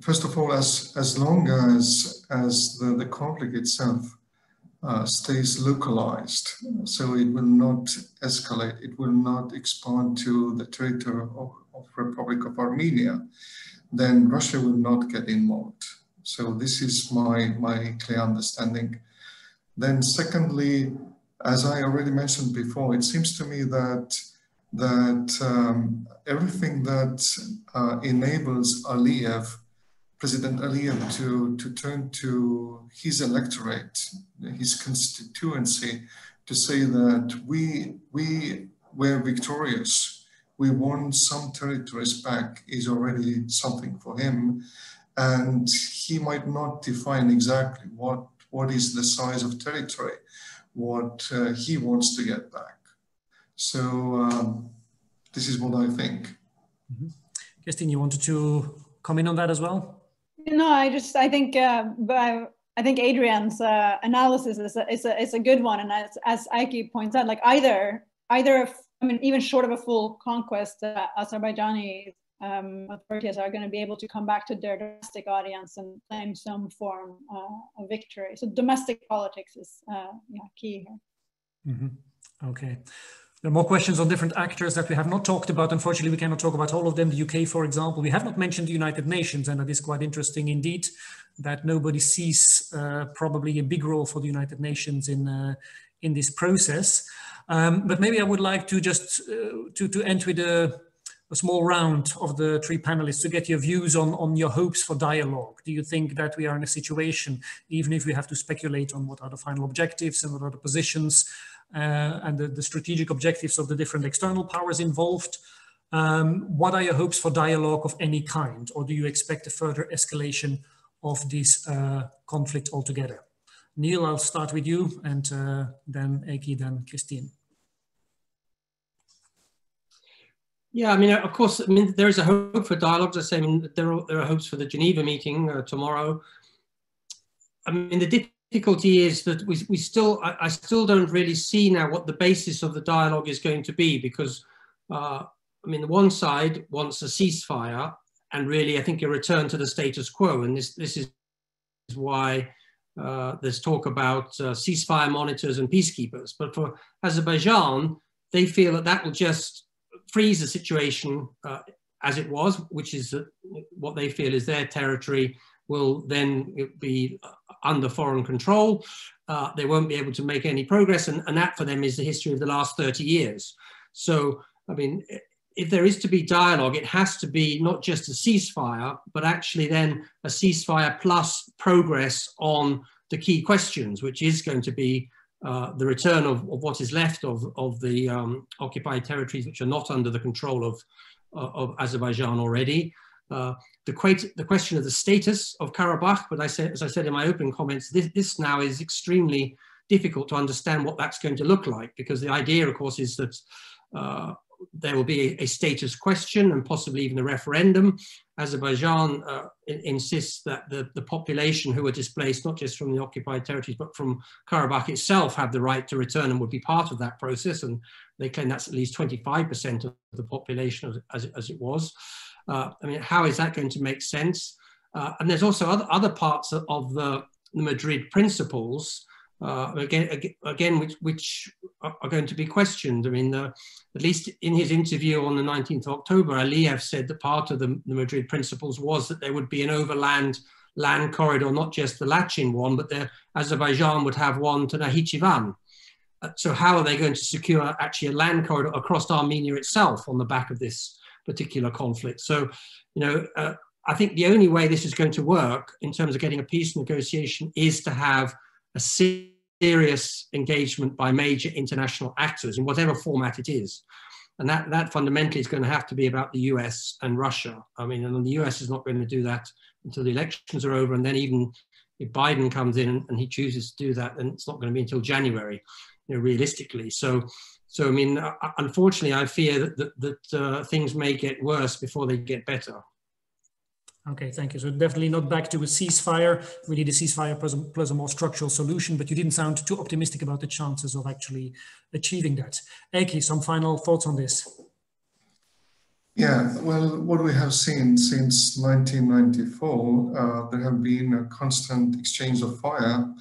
first of all, as long as the conflict itself stays localized, so it will not escalate, it will not expand to the territory of Republic of Armenia, then Russia will not get involved. So this is my clear understanding. Then secondly, as I already mentioned before, it seems to me that everything that enables President Aliyev to turn to his electorate, his constituency, to say that we were victorious, we won some territories back, is already something for him. And he might not define exactly what is the size of territory, what he wants to get back. So this is what I think. Mm-hmm. Christine, you wanted to comment on that as well? No, I think Adrian's analysis is a good one, and as Eki points out, like either I mean, even short of a full conquest, Azerbaijani authorities are going to be able to come back to their domestic audience and claim some form of victory. So domestic politics is key here. Mm-hmm. Okay. There are more questions on different actors that we have not talked about. Unfortunately, we cannot talk about all of them. The UK, for example, we have not mentioned the United Nations, and it is quite interesting indeed that nobody sees probably a big role for the United Nations in this process. But maybe I would like to just to end with a small round of the three panelists to get your views on your hopes for dialogue. Do you think that we are in a situation, even if we have to speculate on what are the final objectives and what are the positions and the strategic objectives of the different external powers involved, what are your hopes for dialogue of any kind? Or do you expect a further escalation of this conflict altogether? Neil, I'll start with you, and then Eki, then Christine. Yeah, I mean, of course, I mean, there is a hope for dialogue. As I say, I mean, there are hopes for the Geneva meeting tomorrow. I mean, the difficulty is that I still don't really see now what the basis of the dialogue is going to be, because, I mean, the one side wants a ceasefire and really, I think, a return to the status quo. And this is why there's talk about ceasefire monitors and peacekeepers. But for Azerbaijan, they feel that that will just freeze the situation as it was, which is what they feel is their territory will then be under foreign control. They won't be able to make any progress, and that for them is the history of the last 30 years. So, I mean, if there is to be dialogue, it has to be not just a ceasefire, but actually then a ceasefire plus progress on the key questions, which is going to be the return of what is left of the occupied territories which are not under the control of Azerbaijan already. The question of the status of Karabakh, but as I said in my opening comments, this now is extremely difficult to understand what that's going to look like, because the idea, of course, is that there will be a status question and possibly even a referendum. Azerbaijan insists that the population who are displaced, not just from the occupied territories, but from Karabakh itself, have the right to return and would be part of that process. And they claim that's at least 25% of the population as it was. I mean, how is that going to make sense? And there's also other parts of the Madrid principles, again, which are going to be questioned. I mean, at least in his interview on the 19th of October, Aliyev said that part of the Madrid principles was that there would be an overland land corridor, not just the Lachin one, but Azerbaijan would have one to Nakhichevan. So how are they going to secure actually a land corridor across Armenia itself on the back of this particular conflict? So, you know, I think the only way this is going to work in terms of getting a peace negotiation is to have a serious engagement by major international actors in whatever format it is. And that fundamentally is going to have to be about the US and Russia. I mean, and the US is not going to do that until the elections are over. And then even if Biden comes in and he chooses to do that, then it's not going to be until January, you know, realistically. So I mean, unfortunately, I fear that things may get worse before they get better. Okay, thank you. So definitely not back to a ceasefire. We need a ceasefire plus a more structural solution, but you didn't sound too optimistic about the chances of actually achieving that. Eiki, some final thoughts on this? Yeah, well, what we have seen since 1994, there have been a constant exchange of fire,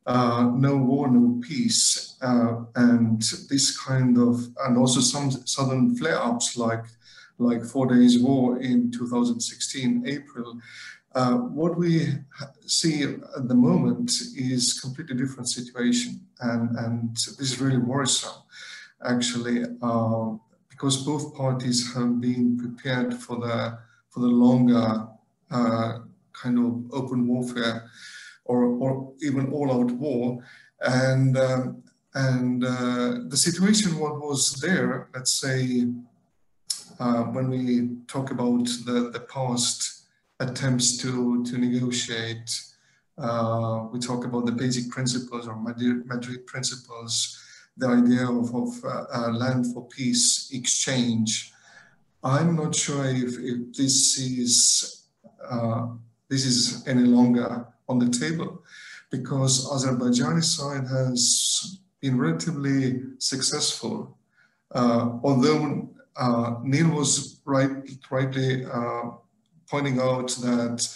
no war, no peace, and this kind of, and also some sudden flare-ups like 4 days war in 2016, April. What we see at the moment is completely different situation. And this is really worrisome, actually, because both parties have been prepared for the longer kind of open warfare or even all-out war. And the situation what was there, let's say, when we talk about the past attempts to negotiate, we talk about the basic principles or Madrid principles, the idea of land for peace exchange. I'm not sure if this is any longer on the table, because Azerbaijani side has been relatively successful, although Neil was rightly pointing out that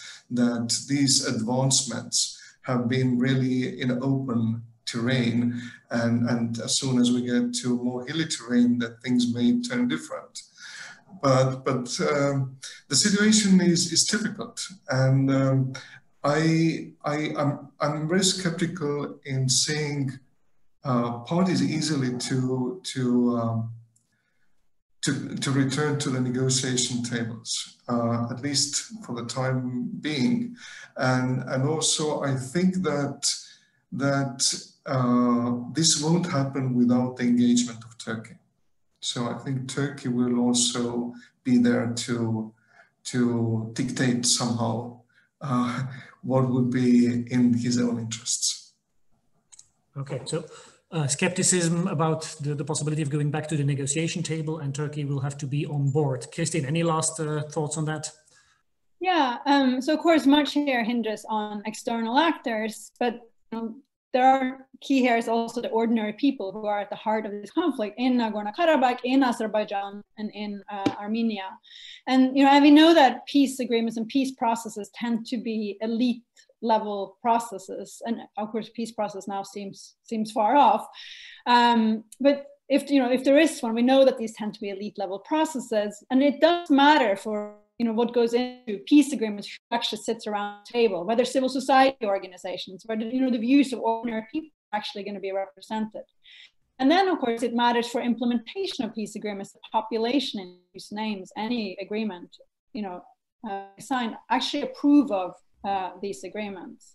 these advancements have been really in open terrain, and as soon as we get to more hilly terrain, that things may turn different. But the situation is difficult, and I'm very skeptical in seeing parties easily to return to the negotiation tables, at least for the time being. And also I think that this won't happen without the engagement of Turkey. So I think Turkey will also be there to dictate somehow what would be in his own interests. Okay, so skepticism about the possibility of going back to the negotiation table, and Turkey will have to be on board. Christine, any last thoughts on that? Yeah, so of course much here hinges on external actors, but there are key here is also the ordinary people who are at the heart of this conflict in Nagorno-Karabakh, in Azerbaijan, and in Armenia. And and we know that peace agreements and peace processes tend to be elite level processes, and of course peace process now seems far off. But if there is one, we know that these tend to be elite level processes, and it does matter for what goes into peace agreements, who actually sits around the table, whether civil society organizations, whether the views of ordinary people are actually going to be represented. And then of course it matters for implementation of peace agreements, the population in whose names any agreement signed actually approve of these agreements.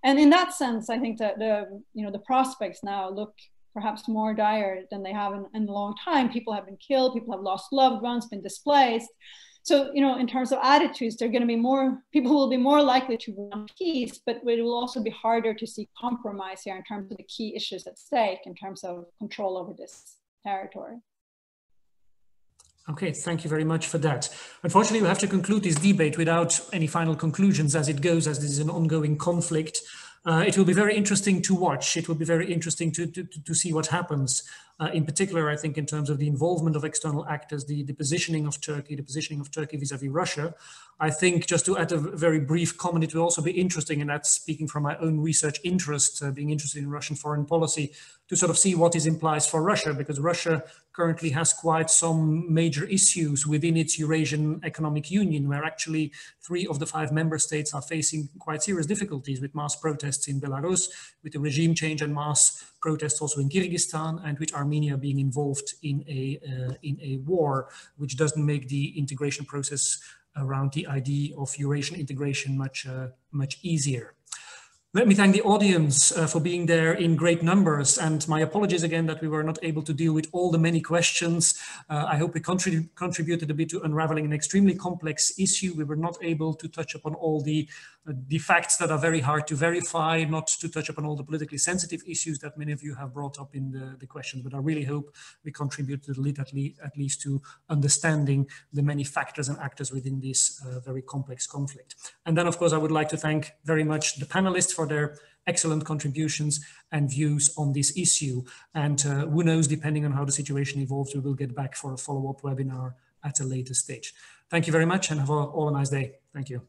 And in that sense, I think that the prospects now look perhaps more dire than they have in a long time. People have been killed, people have lost loved ones, been displaced. So, in terms of attitudes, there are going to be more people who will be more likely to want peace, but it will also be harder to see compromise here in terms of the key issues at stake in terms of control over this territory. Okay, thank you very much for that. Unfortunately, we have to conclude this debate without any final conclusions as it goes, as this is an ongoing conflict. It will be very interesting to watch. It will be very interesting to see what happens. In particular, I think in terms of the involvement of external actors, the positioning of Turkey vis-a-vis Russia. I think, just to add a very brief comment, it will also be interesting, and that's speaking from my own research interest, being interested in Russian foreign policy, to sort of see what this implies for Russia, because Russia currently has quite some major issues within its Eurasian Economic Union, where actually 3 of the 5 member states are facing quite serious difficulties, with mass protests in Belarus, with the regime change and mass protests also in Kyrgyzstan, and with Armenia being involved in a war, which doesn't make the integration process around the idea of Eurasian integration much easier. Let me thank the audience for being there in great numbers, and my apologies again that we were not able to deal with all the many questions. I hope we contributed a bit to unraveling an extremely complex issue. We were not able to touch upon all the facts that are very hard to verify, not to touch upon all the politically sensitive issues that many of you have brought up in the questions, but I really hope we contributed at least to understanding the many factors and actors within this very complex conflict. And then, of course, I would like to thank very much the panelists for their excellent contributions and views on this issue. And who knows, depending on how the situation evolves, we will get back for a follow-up webinar at a later stage. Thank you very much, and have all a nice day. Thank you.